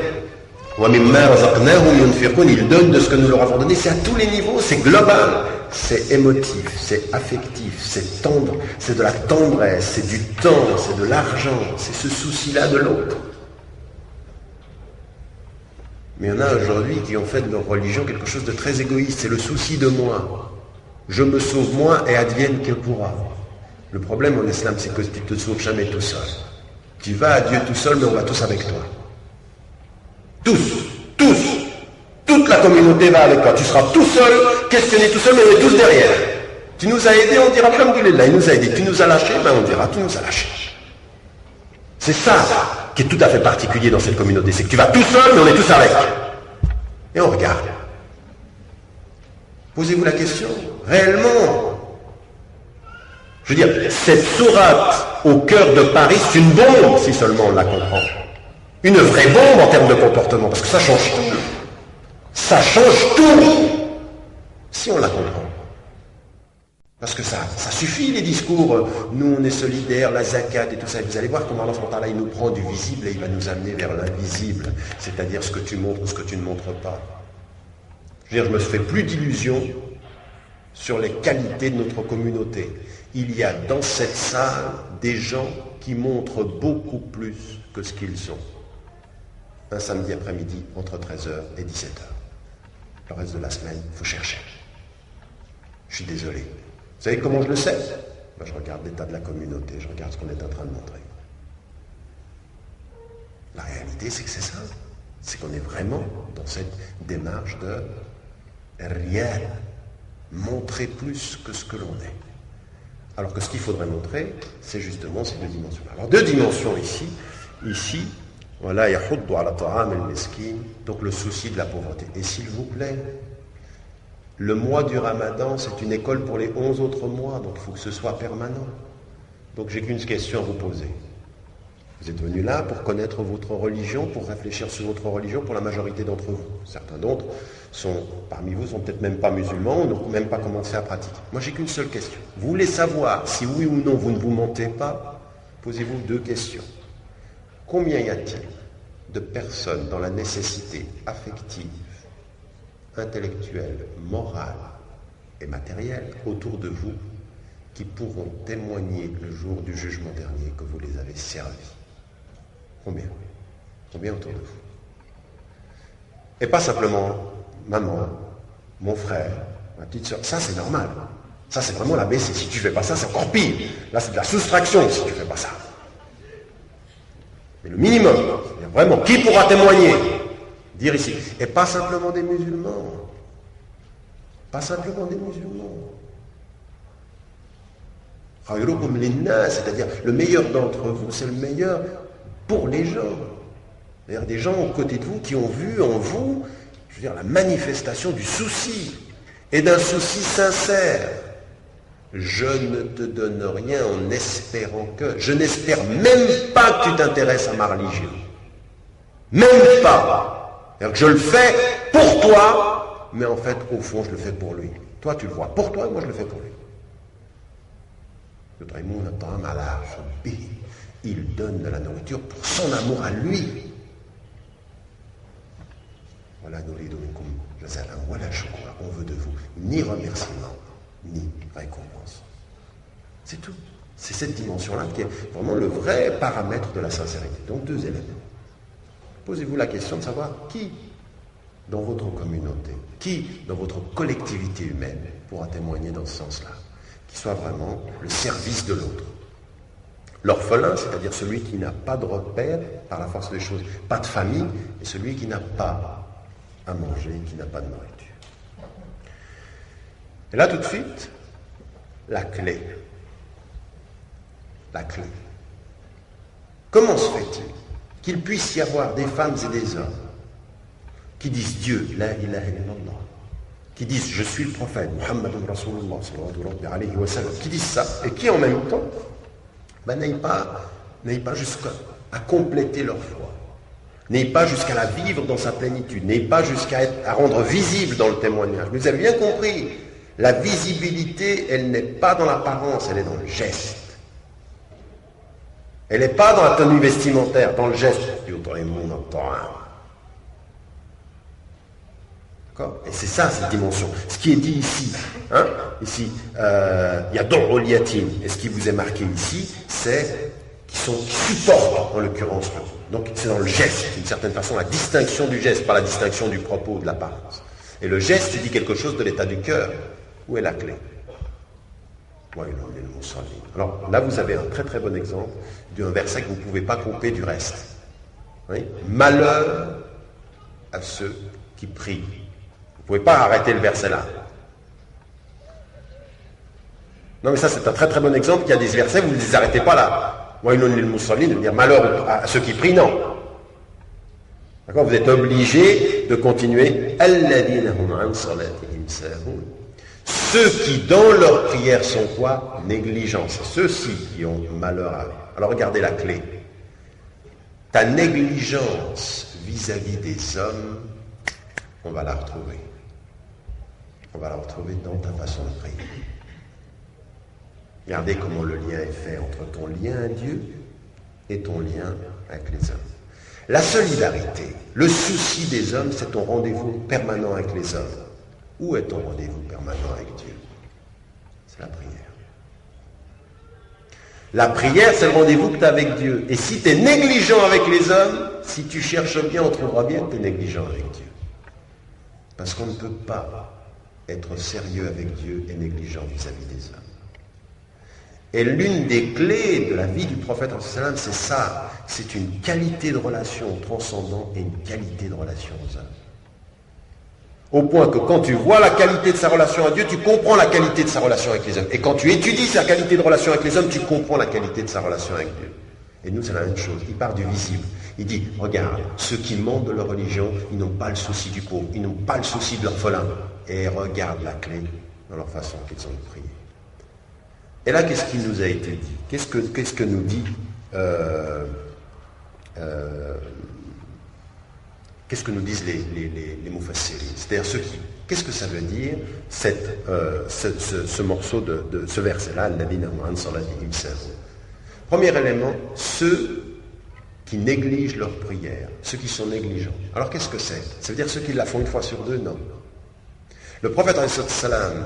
ils donnent de ce que nous leur avons donné, c'est à tous les niveaux, c'est global, c'est émotif, c'est affectif, c'est tendre, c'est de la tendresse, c'est du temps, c'est de l'argent, c'est ce souci-là de l'autre. Mais il y en a aujourd'hui qui ont fait de leur religion quelque chose de très égoïste, c'est le souci de moi. Je me sauve moi et advienne que pourra. Le problème en islam, c'est que tu ne te sauves jamais tout seul. Tu vas à Dieu tout seul, mais on va tous avec toi. Tous. Toute la communauté va avec toi. Tu seras tout seul, questionné tout seul, mais on est tous derrière. Tu nous as aidés, on dira alhamdoulilah, il nous a aidés. Tu nous as lâchés, on dira tu nous as lâchés. C'est ça qui est tout à fait particulier dans cette communauté. C'est que tu vas tout seul, mais on est tous avec. Et on regarde. Posez-vous la question. Réellement. Je veux dire, cette sourate au cœur de Paris, c'est une bombe, si seulement on la comprend. Une vraie bombe en termes de comportement, parce que ça change tout. Ça change tout, si on la comprend. Parce que ça suffit les discours, nous on est solidaires, la zakat et tout ça. Vous allez voir comment Allah subhanahu wa ta'ala, il nous prend du visible et il va nous amener vers l'invisible, c'est-à-dire ce que tu montres ou ce que tu ne montres pas. Je veux dire, je me fais plus d'illusions sur les qualités de notre communauté. Il y a dans cette salle des gens qui montrent beaucoup plus que ce qu'ils sont. Un samedi après-midi, entre 13h et 17h. Le reste de la semaine, il faut chercher. Je suis désolé. Vous savez comment je le sais? Je regarde l'état de la communauté, je regarde ce qu'on est en train de montrer. La réalité, c'est que c'est ça. C'est qu'on est vraiment dans cette démarche de rien montrer plus que ce que l'on est. Alors que ce qu'il faudrait montrer, c'est justement ces deux dimensions-là. Alors deux dimensions ici, voilà, yahuddu ala ta'am al-miskin, donc le souci de la pauvreté. Et s'il vous plaît, le mois du Ramadan, c'est une école pour les 11 autres mois, donc il faut que ce soit permanent. Donc j'ai qu'une question à vous poser. Vous êtes venus là pour connaître votre religion, pour réfléchir sur votre religion, pour la majorité d'entre vous. Certains d'autres parmi vous sont peut-être même pas musulmans, ou n'ont même pas commencé à pratiquer. Moi j'ai qu'une seule question. Vous voulez savoir si oui ou non vous ne vous mentez pas? Posez-vous deux questions. Combien y a-t-il de personnes dans la nécessité affective, intellectuelle, morale et matérielle autour de vous qui pourront témoigner le jour du jugement dernier que vous les avez servis? Combien? Combien autour de vous? Et pas simplement maman, mon frère, ma petite soeur. Ça c'est normal. Ça c'est vraiment la baisse. Si tu fais pas ça, c'est encore pire. Là c'est de la soustraction si tu fais pas ça. Mais le minimum, vraiment, qui pourra témoigner? Dire ici. Et pas simplement des musulmans. Pas simplement des musulmans. C'est-à-dire, le meilleur d'entre vous, c'est le meilleur pour les gens. C'est-à-dire des gens aux côtés de vous qui ont vu en vous, je veux dire, la manifestation du souci, et d'un souci sincère. Je ne te donne rien en espérant que... Je n'espère même pas que tu t'intéresses à ma religion. Même pas. C'est-à-dire que je le fais pour toi, mais en fait, au fond, je le fais pour lui. Toi, tu le vois pour toi, et moi, je le fais pour lui. Il donne de la nourriture pour son amour à lui. Voilà, on veut de vous ni remerciement, ni récompense. C'est tout. C'est cette dimension-là qui est vraiment le vrai paramètre de la sincérité. Donc deux éléments. Posez-vous la question de savoir qui, dans votre communauté, qui, dans votre collectivité humaine, pourra témoigner dans ce sens-là, qui soit vraiment le service de l'autre. L'orphelin, c'est-à-dire celui qui n'a pas de repère par la force des choses, pas de famille, et celui qui n'a pas à manger, qui n'a pas de nourriture. Et là, tout de suite, la clé. La clé. Comment se fait-il qu'il puisse y avoir des femmes et des hommes qui disent Dieu, la ilaha illallah, qui disent je suis le prophète, Muhammadun Rasulullah, sallallahu alayhi wa sallam, qui disent ça, et qui en même temps n'aillent pas jusqu'à compléter leur foi, n'aillent pas jusqu'à la vivre dans sa plénitude, n'aillent pas jusqu'à rendre visible dans le témoignage. Mais vous avez bien compris, la visibilité, elle n'est pas dans l'apparence, elle est dans le geste. Elle n'est pas dans la tenue vestimentaire, dans le geste. D'accord ? Et c'est ça, cette dimension. Ce qui est dit ici, ici, il y a don yatim. Et ce qui vous est marqué ici, c'est qui supportent, en l'occurrence. Donc c'est dans le geste, d'une certaine façon, la distinction du geste, pas la distinction du propos ou de l'apparence. Et le geste dit quelque chose de l'état du cœur. Où est la clé ? Alors là, vous avez un très très bon exemple d'un verset que vous ne pouvez pas couper du reste. Oui ? Malheur à ceux qui prient. Vous ne pouvez pas arrêter le verset là. Non mais ça c'est un très très bon exemple. Il y a des versets, vous ne les arrêtez pas là. De dire malheur à ceux qui prient, non. D'accord ? Vous êtes obligé de continuer. Ceux qui dans leur prière sont quoi ? Négligents. C'est ceux-ci qui ont malheur à eux. Alors regardez la clé. Ta négligence vis-à-vis des hommes, on va la retrouver. On va la retrouver dans ta façon de prier. Regardez comment le lien est fait entre ton lien à Dieu et ton lien avec les hommes. La solidarité, le souci des hommes, c'est ton rendez-vous permanent avec les hommes. Où est ton rendez-vous permanent avec Dieu ? C'est la prière. La prière, c'est le rendez-vous que tu as avec Dieu. Et si tu es négligent avec les hommes, si tu cherches bien, on trouvera bien que tu es négligent avec Dieu. Parce qu'on ne peut pas être sérieux avec Dieu et négligent vis-à-vis des hommes. Et l'une des clés de la vie du prophète, c'est ça. C'est une qualité de relation au transcendant et une qualité de relation aux hommes. Au point que quand tu vois la qualité de sa relation à Dieu, tu comprends la qualité de sa relation avec les hommes. Et quand tu étudies sa qualité de relation avec les hommes, tu comprends la qualité de sa relation avec Dieu. Et nous, c'est la même chose. Il part du visible. Il dit, regarde, ceux qui mentent de leur religion, ils n'ont pas le souci du pauvre, ils n'ont pas le souci de l'orphelin. Et regarde la clé dans leur façon qu'ils ont de prier. Et là, qu'est-ce qui nous a été dit ? Qu'est-ce que nous dit qu'est-ce que nous disent les mufassirin ? C'est-à-dire ceux qui... Qu'est-ce que ça veut dire, ce morceau de ce verset-là, alladhina hum an salatihim sahun ? Premier élément, ceux qui négligent leur prière, ceux qui sont négligents. Alors qu'est-ce que c'est ? Ça veut dire ceux qui la font une fois sur deux ? Non. Le prophète alayhi salam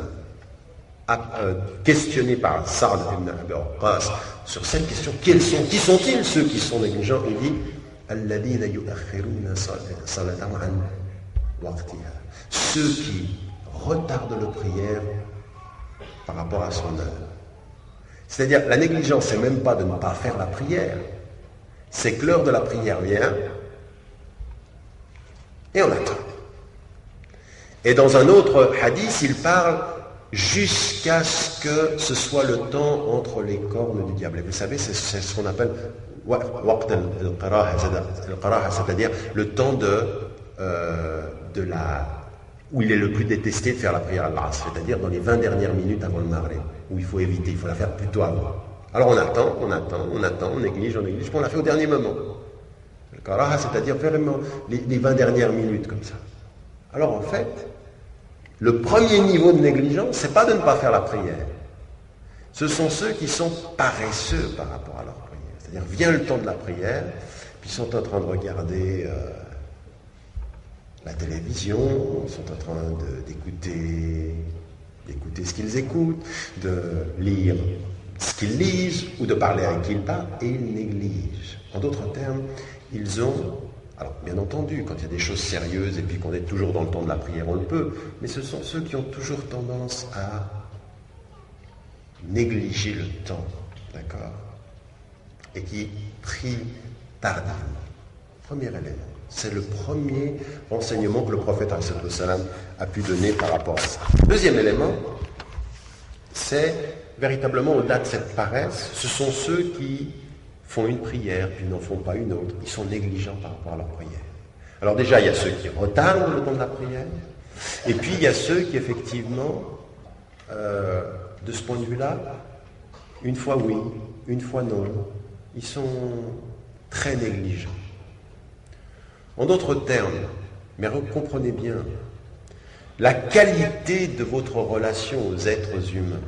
questionné par Sa'd ibn Abi Waqqas sur cette question, qui sont-ils ceux qui sont négligents ? Il dit alladhina yu'akhiruna salatahum an waqtiha. Ceux qui retardent leur prière par rapport à son heure. C'est-à-dire, la négligence, c'est même pas de ne pas faire la prière, c'est que l'heure de la prière vient et on attend. Et dans un autre hadith, il parle jusqu'à ce que ce soit le temps entre les cornes du diable. Et vous savez, c'est ce qu'on appelle waqt al-qaraha, c'est-à-dire le temps où il est le plus détesté de faire la prière à l'asr, c'est-à-dire dans les 20 dernières minutes avant le maghrib, où il faut éviter, il faut la faire plutôt avant. Alors on attend, on néglige, puis on la fait au dernier moment. Le qaraha, c'est-à-dire vraiment les 20 dernières minutes comme ça. Alors en fait, le premier niveau de négligence, c'est pas de ne pas faire la prière. Ce sont ceux qui sont paresseux par rapport à leur prière. C'est-à-dire, vient le temps de la prière, puis ils sont en train de regarder la télévision, ils sont en train d'écouter ce qu'ils écoutent, de lire ce qu'ils lisent, ou de parler avec qui ils parlent, et ils négligent. En d'autres termes, ils ont... Alors, bien entendu, quand il y a des choses sérieuses et puis qu'on est toujours dans le temps de la prière, on le peut, mais ce sont ceux qui ont toujours tendance à négliger le temps, d'accord ? et qui prie tardivement. Premier élément. C'est le premier renseignement que le prophète a pu donner par rapport à ça. Deuxième élément, c'est véritablement au-delà de cette paresse, ce sont ceux qui font une prière puis n'en font pas une autre. Ils sont négligents par rapport à leur prière. Alors déjà, il y a ceux qui retardent le temps de la prière, et puis il y a ceux qui effectivement, de ce point de vue-là, une fois oui, une fois non, ils sont très négligents. En d'autres termes, mais comprenez bien, la qualité de votre relation aux êtres humains,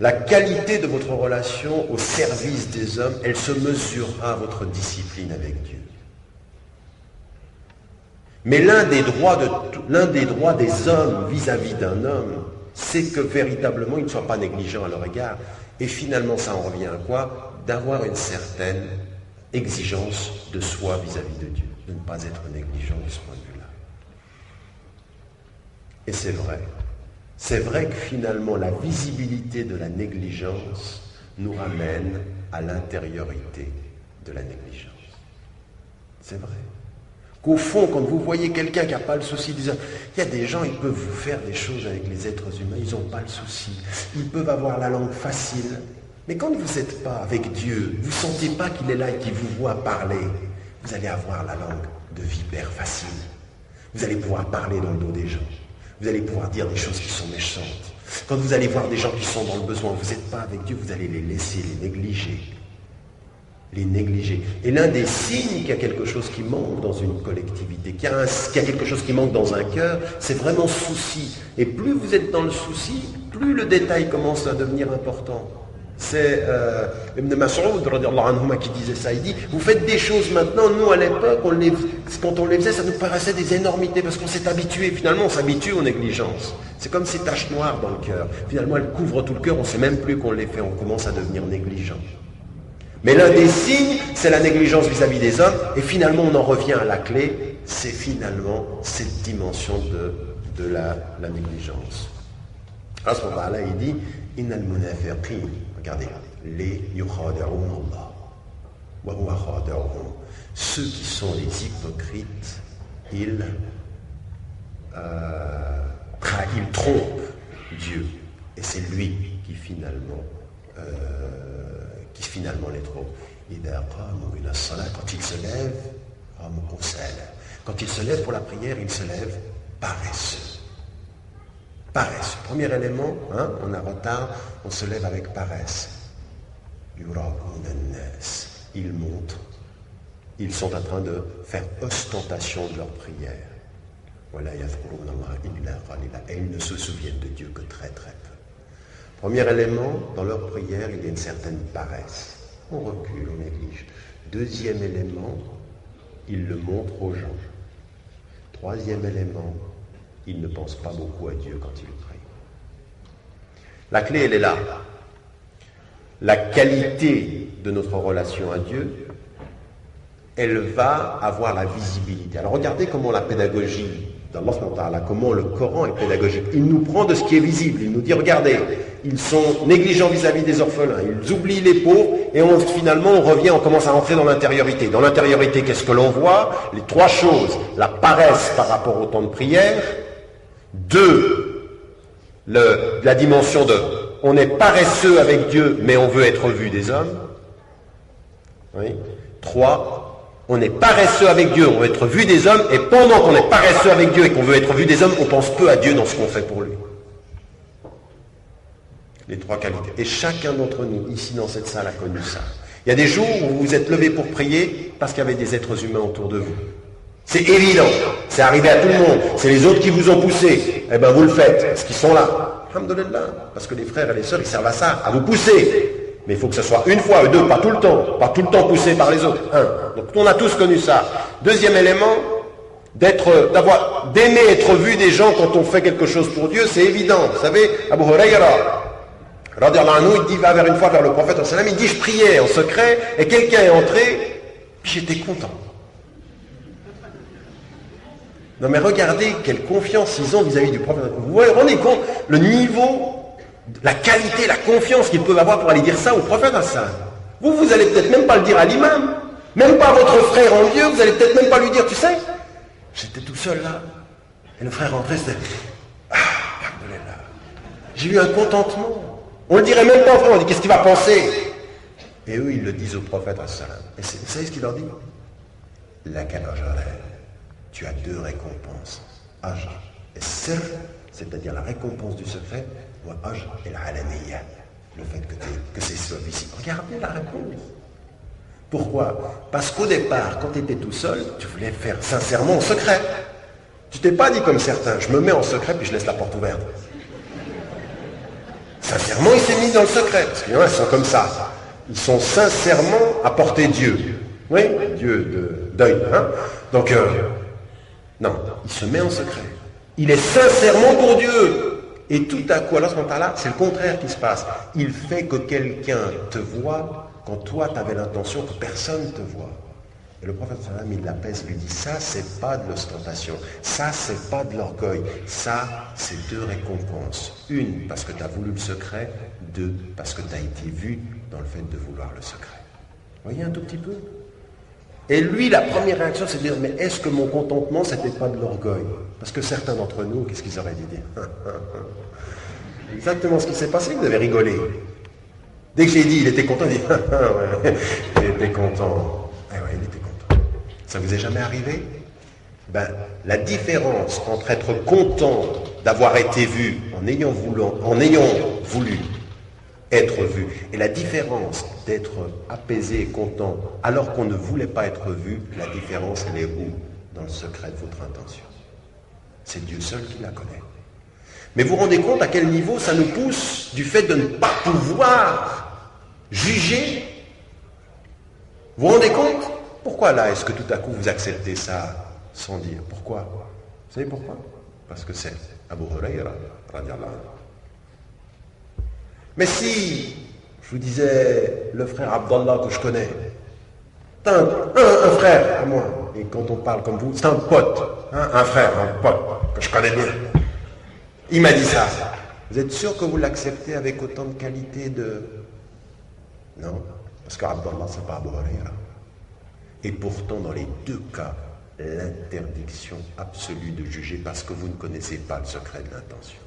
la qualité de votre relation au service des hommes, elle se mesurera à votre discipline avec Dieu. Mais l'un des droits des hommes vis-à-vis d'un homme, c'est que véritablement, il ne soit pas négligent à leur égard. Et finalement, ça en revient à quoi? D'avoir une certaine exigence de soi vis-à-vis de Dieu, de ne pas être négligent de ce point de vue-là. Et c'est vrai. C'est vrai que finalement, la visibilité de la négligence nous ramène à l'intériorité de la négligence. C'est vrai. Qu'au fond, quand vous voyez quelqu'un qui n'a pas le souci des hommes, il y a des gens, ils peuvent vous faire des choses avec les êtres humains, ils n'ont pas le souci. Ils peuvent avoir la langue facile. Mais quand vous n'êtes pas avec Dieu, vous ne sentez pas qu'il est là et qu'il vous voit parler, vous allez avoir la langue de vipère facile. Vous allez pouvoir parler dans le dos des gens. Vous allez pouvoir dire des choses qui sont méchantes. Quand vous allez voir des gens qui sont dans le besoin, vous n'êtes pas avec Dieu, vous allez les laisser, les négliger. Les négliger. Et l'un des signes qu'il y a quelque chose qui manque dans une collectivité, qu'il y a quelque chose qui manque dans un cœur, c'est vraiment souci. Et plus vous êtes dans le souci, plus le détail commence à devenir important. C'est Ibn Mas'ud qui disait ça, il dit, vous faites des choses maintenant, nous à l'époque, quand on les faisait, ça nous paraissait des énormités, parce qu'on s'est habitué, finalement on s'habitue aux négligences. C'est comme ces taches noires dans le cœur. Finalement elles couvrent tout le cœur, on ne sait même plus qu'on les fait, on commence à devenir négligent. Mais l'un des signes, c'est la négligence vis-à-vis des hommes, et finalement on en revient à la clé, c'est finalement cette dimension de la négligence. À ce moment-là, il dit, Innal munafiqin, regardez, les yukhadi'un Allah, wa huwa khadi'uhum. Ceux qui sont les hypocrites, ils trompent Dieu, et c'est lui qui finalement les trompe. Quand il se lève, quand il se lève pour la prière, il se lève paresseux. Paresse. Premier élément, on a retard, on se lève avec paresse. Ils montent, ils sont en train de faire ostentation de leur prière. Et ils ne se souviennent de Dieu que très très peu. Premier élément, dans leur prière, il y a une certaine paresse. On recule, on néglige. Deuxième élément, ils le montrent aux gens. Troisième élément, ils ne pensent pas beaucoup à Dieu quand ils prient. La clé, elle est là. La qualité de notre relation à Dieu, elle va avoir la visibilité. Alors regardez comment la pédagogie d'Allah, comment le Coran est pédagogique. Il nous prend de ce qui est visible. Il nous dit, regardez, ils sont négligents vis-à-vis des orphelins, ils oublient les pauvres, et finalement on commence à entrer dans l'intériorité. Dans l'intériorité, qu'est-ce que l'on voit? Les trois choses. La paresse par rapport au temps de prière. 2, la dimension de on est paresseux avec Dieu, mais on veut être vu des hommes. Oui. 3, on est paresseux avec Dieu, on veut être vu des hommes, et pendant qu'on est paresseux avec Dieu et qu'on veut être vu des hommes, on pense peu à Dieu dans ce qu'on fait pour lui. Les trois qualités. Et chacun d'entre nous, ici dans cette salle, a connu ça. Il y a des jours où vous vous êtes levé pour prier parce qu'il y avait des êtres humains autour de vous. C'est évident, c'est arrivé à tout le monde, c'est les autres qui vous ont poussé. Eh bien vous le faites, parce qu'ils sont là. Alhamdulillah, parce que les frères et les sœurs, ils servent à ça, à vous pousser. Mais il faut que ce soit une fois, deux, pas tout le temps poussé par les autres. Donc on a tous connu ça. Deuxième élément, d'aimer être vu des gens quand on fait quelque chose pour Dieu, c'est évident. Vous savez, Abu Hurayra, radiallahu anhu, il va vers le prophète, il dit, je priais en secret, et quelqu'un est entré, puis j'étais content. Non mais regardez quelle confiance ils ont vis-à-vis du prophète. Vous vous rendez compte le niveau, la qualité, la confiance qu'ils peuvent avoir pour aller dire ça au prophète Hassan. Vous allez peut-être même pas le dire à l'imam, même pas à votre frère en Dieu, vous allez peut-être même pas lui dire, tu sais, j'étais tout seul là, et le frère rentrait, c'était, alhamdoulilah. J'ai eu un contentement. On le dirait même pas au frère, on dit, qu'est-ce qu'il va penser? Et eux, ils le disent au prophète, assalam. Et vous savez ce qu'il leur dit? La kalajara, tu as deux récompenses. Ajr et sir, c'est-à-dire la récompense du secret, ou ajr et l'alaniyya, le fait que c'est soit visible. Regardez la réponse. Pourquoi? Parce qu'au départ, quand tu étais tout seul, tu voulais le faire sincèrement en secret. Tu t'es pas dit comme certains, je me mets en secret puis je laisse la porte ouverte. Sincèrement, il s'est mis dans le secret. Parce qu'il y en a, ils sont comme ça. Ils sont sincèrement à porter Dieu. Oui, Dieu d'œil. Hein? Donc, non, il se met en secret. Il est sincèrement pour Dieu. Et tout à coup, alors à ce moment-là, c'est le contraire qui se passe. Il fait que quelqu'un te voit quand toi, tu avais l'intention que personne te voit. Et le prophète sallam, il l'apaise, il lui dit, ça, c'est pas de l'ostentation. Ça, c'est pas de l'orgueil. Ça, c'est deux récompenses. Une, parce que tu as voulu le secret. Deux, parce que tu as été vu dans le fait de vouloir le secret. Vous voyez un tout petit peu? Et lui, la première réaction, c'est de dire, mais est-ce que mon contentement, c'était pas de l'orgueil? Parce que certains d'entre nous, qu'est-ce qu'ils auraient dû dire? Exactement ce qui s'est passé, vous avez rigolé. Dès que j'ai dit, il était content, il dit, ouais, il était content. Eh ouais, il était content. Ça vous est jamais arrivé? Ben, la différence entre être content d'avoir été vu en ayant voulu être vu, et la différence d'être apaisé et content alors qu'on ne voulait pas être vu, la différence, elle est où? Dans le secret de votre intention. C'est Dieu seul qui la connaît. Mais vous vous rendez compte à quel niveau ça nous pousse du fait de ne pas pouvoir juger? Vous vous rendez compte? Pourquoi là, est-ce que tout à coup vous acceptez ça sans dire? Pourquoi? Vous savez pourquoi? Parce que c'est Abu Huraira, radiallahu anhu. Mais si, je vous disais, le frère Abdallah que je connais, c'est un frère à moi, et quand on parle comme vous, c'est un pote, hein, un frère, un pote, que je connais bien. Il m'a dit ça. Vous êtes sûr que vous l'acceptez avec autant de qualité de... Non, parce qu'Abdallah, c'est pas Abu Huraira. Et pourtant, dans les deux cas, l'interdiction absolue de juger parce que vous ne connaissez pas le secret de l'intention.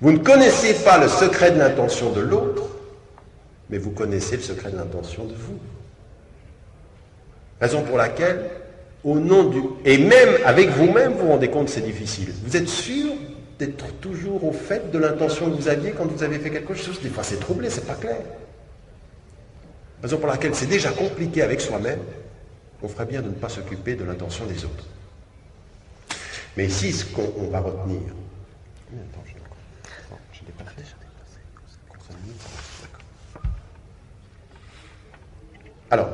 Vous ne connaissez pas le secret de l'intention de l'autre, mais vous connaissez le secret de l'intention de vous. Raison pour laquelle, au nom du... Et même avec vous-même, vous vous rendez compte que c'est difficile. Vous êtes sûr d'être toujours au fait de l'intention que vous aviez quand vous avez fait quelque chose? Des fois, c'est troublé, c'est pas clair. Raison pour laquelle c'est déjà compliqué avec soi-même, on ferait bien de ne pas s'occuper de l'intention des autres. Mais ici, ce qu'on va retenir... Attends, j'ai dépassé. Alors,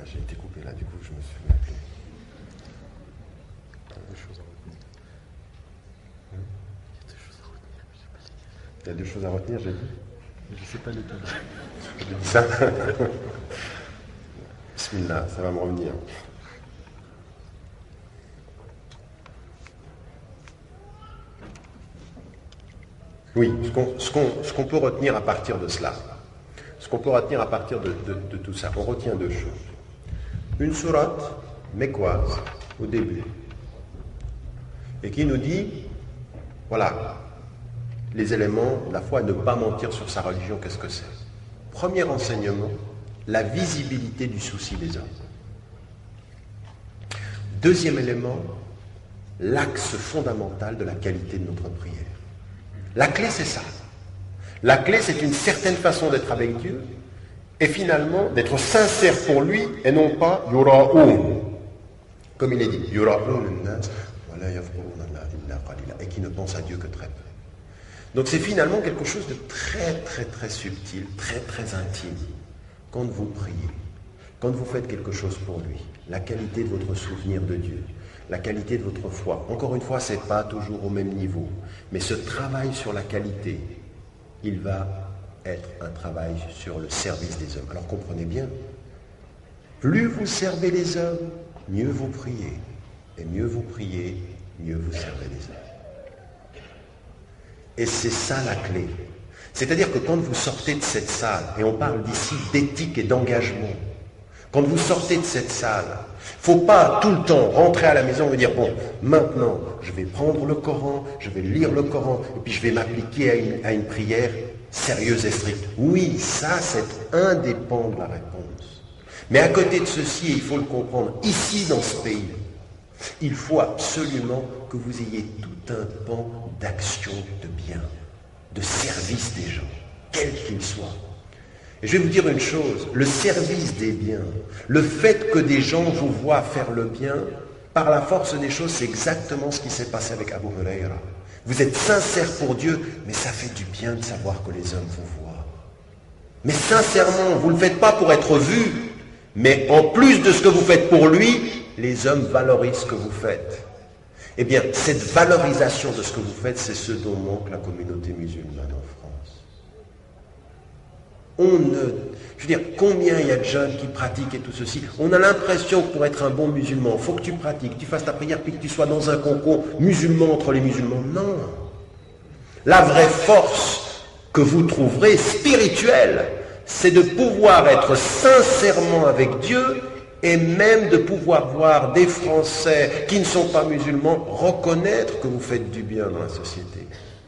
j'ai été coupé là, du coup, je me suis appelé. Il y a deux choses à retenir, j'ai dit. Je ne sais pas lesquelles. Je dis ça. Bismillah, ça va me revenir. Oui, ce qu'on peut retenir à partir de cela, ce qu'on peut retenir à partir de tout ça, on retient deux choses. Une sourate mécoise au début, et qui nous dit, voilà, les éléments de la foi, ne pas mentir sur sa religion, qu'est-ce que c'est? Premier enseignement, la visibilité du souci des hommes. Deuxième élément, l'axe fondamental de la qualité de notre prière. La clé, c'est ça. La clé, c'est une certaine façon d'être avec Dieu, et finalement, d'être sincère pour lui, et non pas « yura'oun ». Comme il est dit, « yura'oun an-nas, wa la yadhkuruna illa qalila » et qui ne pense à Dieu que très peu. Donc c'est finalement quelque chose de très très très subtil, très très intime. Quand vous priez, quand vous faites quelque chose pour lui, la qualité de votre souvenir de Dieu, la qualité de votre foi. Encore une fois, ce n'est pas toujours au même niveau. Mais ce travail sur la qualité, il va être un travail sur le service des hommes. Alors comprenez bien, plus vous servez les hommes, mieux vous priez. Et mieux vous priez, mieux vous servez les hommes. Et c'est ça la clé. C'est-à-dire que quand vous sortez de cette salle, et on parle d'ici d'éthique et d'engagement, quand vous sortez de cette salle, il ne faut pas tout le temps rentrer à la maison et dire, bon, maintenant, je vais prendre le Coran, je vais lire le Coran, et puis je vais m'appliquer à une prière sérieuse et stricte. Oui, ça, c'est un des pans de la réponse. Mais à côté de ceci, et il faut le comprendre, ici dans ce pays, il faut absolument que vous ayez tout un pan d'action de bien, de service des gens, quels qu'ils soient. Et je vais vous dire une chose, le service des biens, le fait que des gens vous voient faire le bien, par la force des choses, c'est exactement ce qui s'est passé avec Abu Huraira. Vous êtes sincère pour Dieu, mais ça fait du bien de savoir que les hommes vous voient. Mais sincèrement, vous ne le faites pas pour être vu, mais en plus de ce que vous faites pour lui, les hommes valorisent ce que vous faites. Eh bien, cette valorisation de ce que vous faites, c'est ce dont manque la communauté musulmane en France. Je veux dire, combien il y a de jeunes qui pratiquent et tout ceci. On a l'impression que pour être un bon musulman, il faut que tu pratiques, tu fasses ta prière, puis que tu sois dans un concours musulman entre les musulmans. Non. La vraie force que vous trouverez spirituelle, c'est de pouvoir être sincèrement avec Dieu et même de pouvoir voir des Français qui ne sont pas musulmans reconnaître que vous faites du bien dans la société.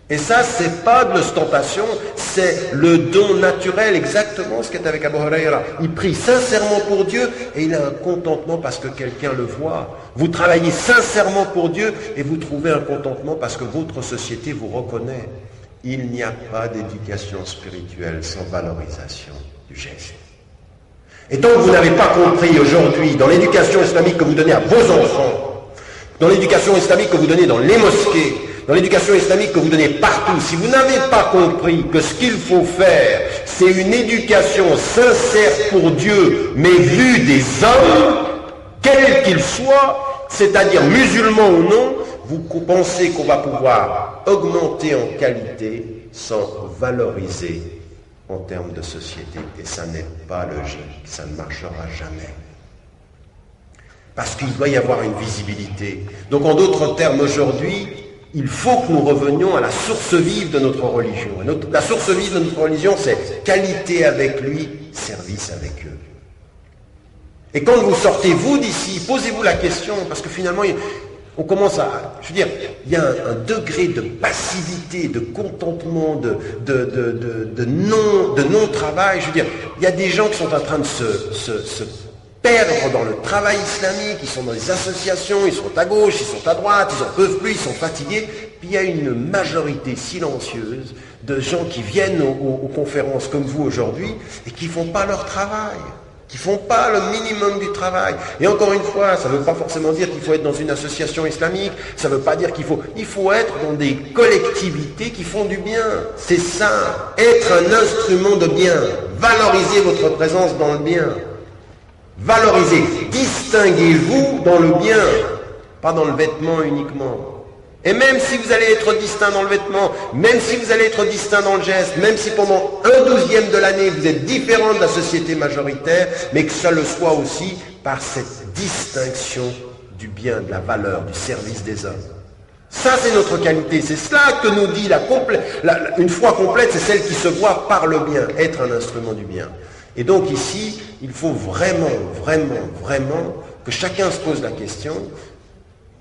Et ça, c'est pas de l'ostentation, c'est le don naturel, exactement ce qu'est avec Abu Huraira. Il prie sincèrement pour Dieu et il a un contentement parce que quelqu'un le voit. Vous travaillez sincèrement pour Dieu et vous trouvez un contentement parce que votre société vous reconnaît. Il n'y a pas d'éducation spirituelle sans valorisation du geste. Et tant que vous n'avez pas compris aujourd'hui, dans l'éducation islamique que vous donnez à vos enfants, dans l'éducation islamique que vous donnez dans les mosquées, dans l'éducation islamique que vous donnez partout, si vous n'avez pas compris que ce qu'il faut faire, c'est une éducation sincère pour Dieu, mais vue des hommes, quels qu'ils soient, c'est-à-dire musulmans ou non, vous pensez qu'on va pouvoir augmenter en qualité sans valoriser en termes de société. Et ça n'est pas logique, ça ne marchera jamais. Parce qu'il doit y avoir une visibilité. Donc en d'autres termes, aujourd'hui, il faut que nous revenions à la source vive de notre religion. La source vive de notre religion, c'est qualité avec lui, service avec eux. Et quand vous sortez, vous, d'ici, posez-vous la question, parce que finalement, on commence à... Je veux dire, il y a un degré de passivité, de contentement, de non-travail. Je veux dire, il y a des gens qui sont en train de se perdre dans le travail islamique, ils sont dans les associations, ils sont à gauche, ils sont à droite, ils n'en peuvent plus, ils sont fatigués. Puis il y a une majorité silencieuse de gens qui viennent aux conférences comme vous aujourd'hui et qui ne font pas leur travail, qui ne font pas le minimum du travail. Et encore une fois, ça ne veut pas forcément dire qu'il faut être dans une association islamique, ça ne veut pas dire qu'il faut... Il faut être dans des collectivités qui font du bien. C'est ça, être un instrument de bien, valoriser votre présence dans le bien. Valorisez, distinguez-vous dans le bien, pas dans le vêtement uniquement. Et même si vous allez être distinct dans le vêtement, même si vous allez être distinct dans le geste, même si pendant 1/12 de l'année vous êtes différent de la société majoritaire, mais que ça le soit aussi par cette distinction du bien, de la valeur, du service des hommes. Ça, c'est notre qualité. C'est cela que nous dit une foi complète, c'est celle qui se voit par le bien, être un instrument du bien. Et donc ici, il faut vraiment que chacun se pose la question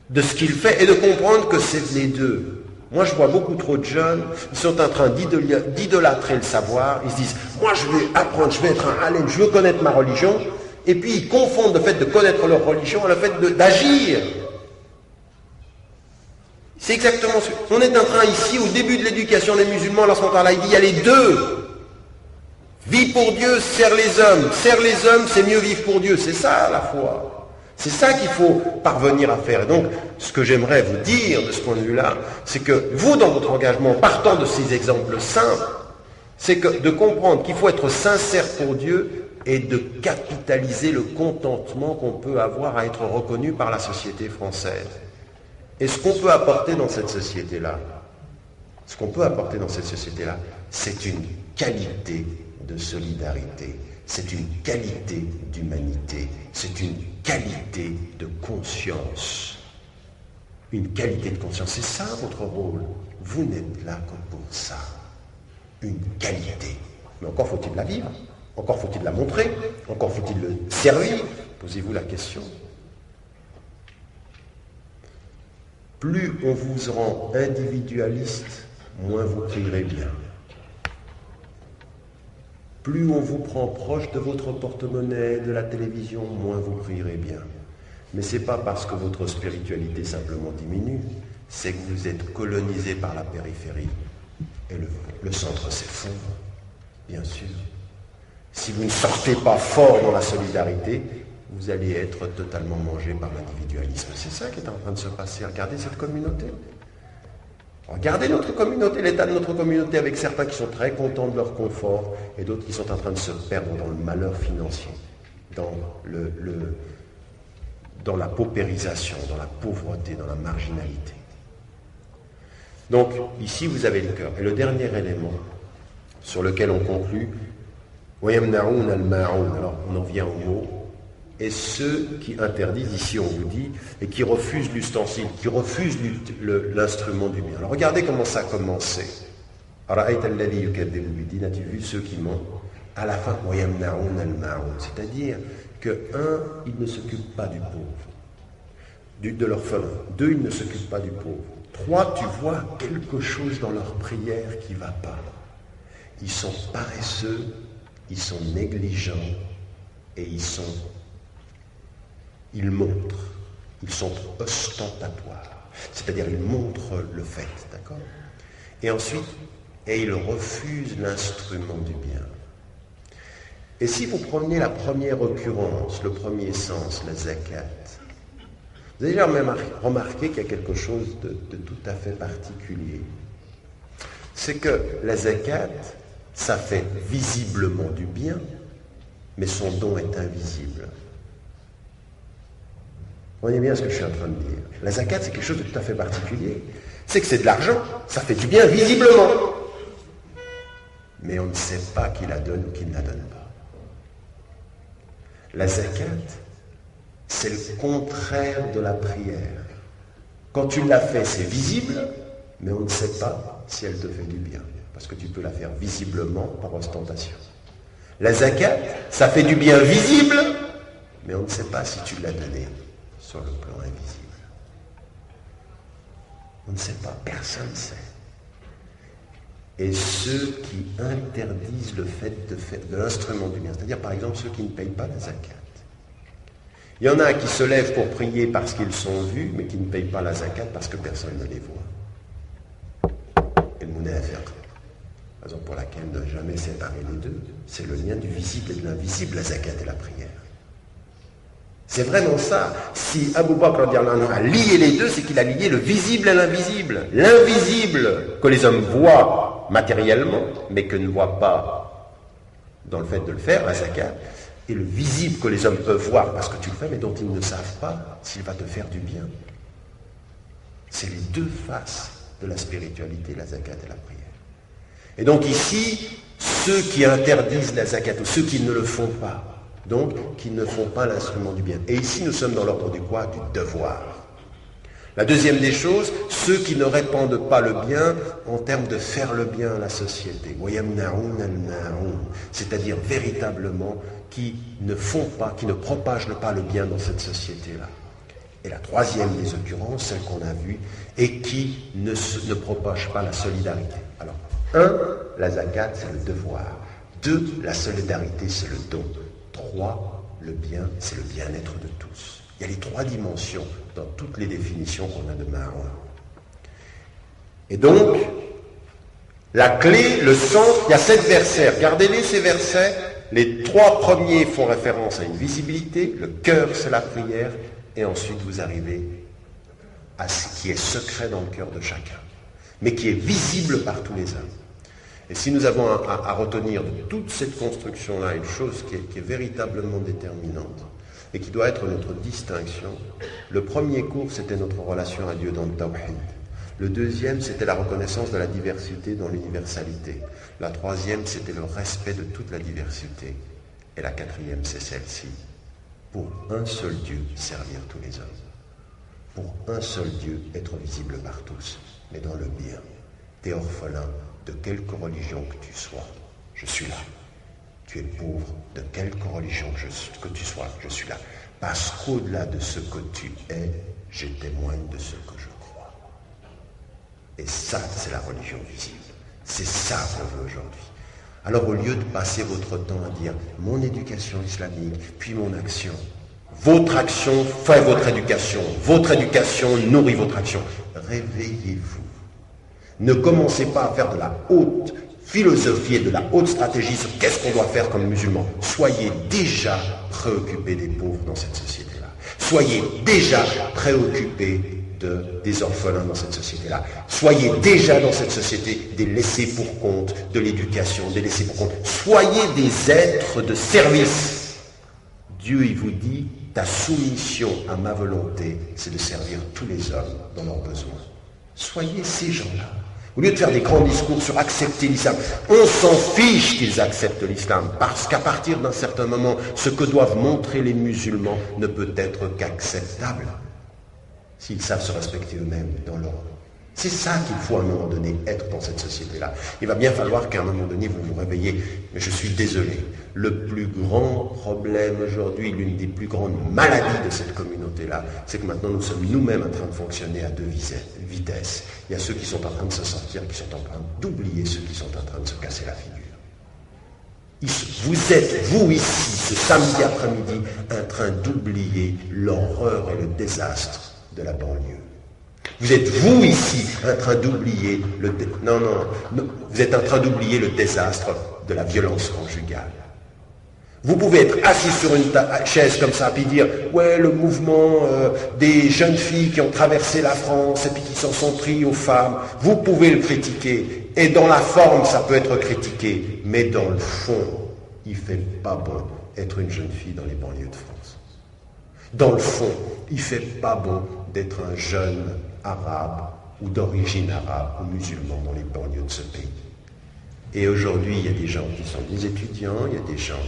de ce qu'il fait et de comprendre que c'est les deux. Moi, je vois beaucoup trop de jeunes, ils sont en train d'idolâtrer le savoir, ils se disent, moi je vais apprendre, je vais être un alim, je veux connaître ma religion, et puis ils confondent le fait de connaître leur religion à le fait d'agir. C'est exactement ce qu'on est en train ici, au début de l'éducation des musulmans, lorsqu'on parle là, il dit, il y a les deux. Vis pour Dieu, sers les hommes. Sers les hommes, c'est mieux vivre pour Dieu. C'est ça la foi. C'est ça qu'il faut parvenir à faire. Et donc, ce que j'aimerais vous dire de ce point de vue-là, c'est que vous, dans votre engagement, partant de ces exemples simples, c'est que de comprendre qu'il faut être sincère pour Dieu et de capitaliser le contentement qu'on peut avoir à être reconnu par la société française. Et ce qu'on peut apporter dans cette société-là, c'est une qualité de solidarité, c'est une qualité d'humanité, c'est une qualité de conscience. Une qualité de conscience, c'est ça votre rôle. Vous n'êtes là que pour ça. une qualité. Mais encore faut-il la vivre, encore faut-il la montrer, encore faut-il le servir. Posez-vous la question. Plus on vous rend individualiste, moins vous prierez bien. Plus on vous prend proche de votre porte-monnaie, de la télévision, moins vous prierez bien. Mais ce n'est pas parce que votre spiritualité simplement diminue, c'est que vous êtes colonisé par la périphérie. Et le centre s'effondre, bien sûr. Si vous ne sortez pas fort dans la solidarité, vous allez être totalement mangé par l'individualisme. C'est ça qui est en train de se passer. Regardez cette communauté. Regardez notre communauté, l'état de notre communauté, avec certains qui sont très contents de leur confort et d'autres qui sont en train de se perdre dans le malheur financier, dans la paupérisation, dans la pauvreté, dans la marginalité. Donc, ici, vous avez le cœur. Et le dernier élément sur lequel on conclut, وَيَمْنَعُونَ الْمَاعُونَ. Alors, on en vient au mot. Et ceux qui interdisent, ici on vous dit, et qui refusent l'ustensile, qui refusent l'instrument du bien. Alors regardez comment ça a commencé. As-tu vu ceux qui mentent? À la fin, c'est-à-dire que, un, ils ne s'occupent pas du pauvre, de l'orphelin. Deux, ils ne s'occupent pas du pauvre. Trois, tu vois quelque chose dans leur prière qui ne va pas. Ils sont paresseux, ils sont négligents et ils montrent, ils sont ostentatoires, c'est-à-dire ils montrent le fait, d'accord? Et ensuite, ils refusent l'instrument du bien. Et si vous prenez la première occurrence, le premier sens, la zakat, vous avez déjà remarqué qu'il y a quelque chose de tout à fait particulier. C'est que la zakat, ça fait visiblement du bien, mais son don est invisible. Vous voyez bien ce que je suis en train de dire. La zakat, c'est quelque chose de tout à fait particulier. C'est que c'est de l'argent, ça fait du bien visiblement. Mais on ne sait pas qui la donne ou qui ne la donne pas. La zakat, c'est le contraire de la prière. Quand tu la fais, c'est visible, mais on ne sait pas si elle te fait du bien. Parce que tu peux la faire visiblement par ostentation. La zakat, ça fait du bien visible, mais on ne sait pas si tu l'as donné sur le plan invisible. On ne sait pas, personne ne sait. Et ceux qui interdisent le fait de l'instrument du bien, c'est-à-dire par exemple ceux qui ne payent pas la zakat. Il y en a qui se lèvent pour prier parce qu'ils sont vus, mais qui ne payent pas la zakat parce que personne ne les voit. Et le monnaie à faire. Raison pour laquelle ne jamais séparer les deux, c'est le lien du visible et de l'invisible, la zakat et la prière. C'est vraiment ça. Si Abu Bakr a lié les deux, c'est qu'il a lié le visible et l'invisible. L'invisible que les hommes voient matériellement, mais que ne voient pas dans le fait de le faire, la zakat, et le visible que les hommes peuvent voir parce que tu le fais, mais dont ils ne savent pas s'il va te faire du bien. C'est les deux faces de la spiritualité, la zakat et la prière. Et donc ici, ceux qui interdisent la zakat, ou ceux qui ne le font pas, donc qui ne font pas l'instrument du bien. Et ici, nous sommes dans l'ordre du quoi? Du devoir. La deuxième des choses, ceux qui ne répandent pas le bien en termes de faire le bien à la société. C'est-à-dire véritablement qui ne font pas, qui ne propagent pas le bien dans cette société-là. Et la troisième des occurrences, celle qu'on a vue, et qui ne propage pas la solidarité. Alors, 1, la zakat, c'est le devoir. 2, la solidarité, c'est le don. 3, le bien, c'est le bien-être de tous. Il y a les 3 dimensions dans toutes les définitions qu'on a de Maharon. Et donc, la clé, le centre, il y a 7 versets. Regardez-les, ces versets. Les 3 premiers font référence à une visibilité. Le cœur, c'est la prière. Et ensuite, vous arrivez à ce qui est secret dans le cœur de chacun, mais qui est visible par tous les hommes. Et si nous avons à retenir de toute cette construction-là une chose qui est véritablement déterminante et qui doit être notre distinction, le premier cours, c'était notre relation à Dieu dans le Tawhid. Le deuxième, c'était la reconnaissance de la diversité dans l'universalité. La troisième, c'était le respect de toute la diversité. Et la quatrième, c'est celle-ci. Pour un seul Dieu, servir tous les hommes. Pour un seul Dieu, être visible par tous, mais dans le bien. T'es orphelin de quelque religion que tu sois, je suis là. Tu es pauvre de quelque religion que tu sois, je suis là. Parce qu'au-delà de ce que tu es, je témoigne de ce que je crois. Et ça, c'est la religion visible. C'est ça qu'on veut aujourd'hui. Alors au lieu de passer votre temps à dire mon éducation islamique, puis mon action, votre action fait votre éducation nourrit votre action. Réveillez-vous. Ne commencez pas à faire de la haute philosophie et de la haute stratégie sur qu'est-ce qu'on doit faire comme musulman. Soyez déjà préoccupés des pauvres dans cette société-là. Soyez déjà préoccupés des orphelins dans cette société-là. Soyez déjà dans cette société des laissés pour compte de l'éducation, des laissés pour compte. Soyez des êtres de service. Dieu, il vous dit, ta soumission à ma volonté, c'est de servir tous les hommes dans leurs besoins. Soyez ces gens-là. Au lieu de faire des grands discours sur accepter l'islam, on s'en fiche qu'ils acceptent l'islam, parce qu'à partir d'un certain moment, ce que doivent montrer les musulmans ne peut être qu'acceptable, s'ils savent se respecter eux-mêmes dans leur... C'est ça qu'il faut à un moment donné être dans cette société-là. Il va bien falloir qu'à un moment donné vous vous réveillez, mais je suis désolé. Le plus grand problème aujourd'hui, l'une des plus grandes maladies de cette communauté-là, c'est que maintenant nous sommes nous-mêmes en train de fonctionner à deux vitesses. Il y a ceux qui sont en train de se sortir, qui sont en train d'oublier ceux qui sont en train de se casser la figure. Vous êtes, vous ici, ce samedi après-midi, en train d'oublier l'horreur et le désastre de la banlieue. Vous êtes, vous ici, en train d'oublier vous êtes en train d'oublier le désastre de la violence conjugale. Vous pouvez être assis sur une chaise comme ça, puis dire, ouais, le mouvement des jeunes filles qui ont traversé la France et puis qui s'en sont pris aux femmes, vous pouvez le critiquer. Et dans la forme, ça peut être critiqué, mais dans le fond, il ne fait pas bon être une jeune fille dans les banlieues de France. Dans le fond, il ne fait pas bon d'être un jeune arabe ou d'origine arabe ou musulman dans les banlieues de ce pays. Et aujourd'hui, il y a des gens qui sont des étudiants, il y a des gens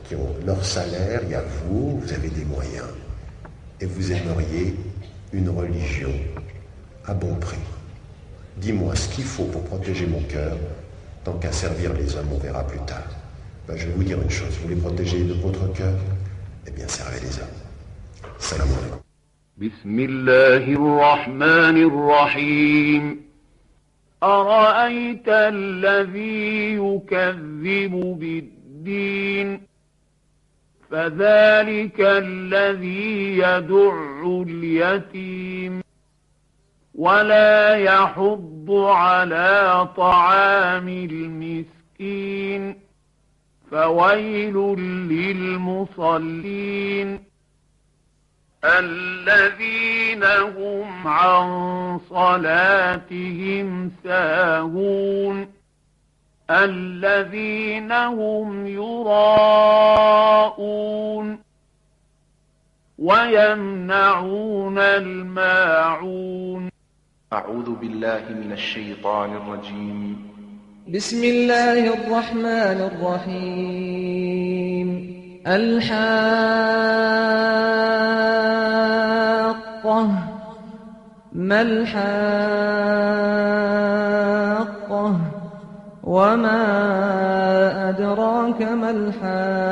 qui ont leur salaire, il y a vous avez des moyens. Et vous aimeriez une religion à bon prix. Dis-moi ce qu'il faut pour protéger mon cœur, tant qu'à servir les hommes, on verra plus tard. Ben, je vais vous dire une chose, vous voulez protéger de votre cœur? Eh bien, servez les hommes. Salam alaikum. بسم الله الرحمن الرحيم أرأيت الذي يكذب بالدين فذلك الذي يدع اليتيم ولا يحض على طعام المسكين فويل للمصلين الذين هم عن صلاتهم ساهون الذين هم يراءون ويمنعون الماعون أعوذ بالله من الشيطان الرجيم بسم الله الرحمن الرحيم الحاقة ما الحاقة وما أدراك ما الحاقة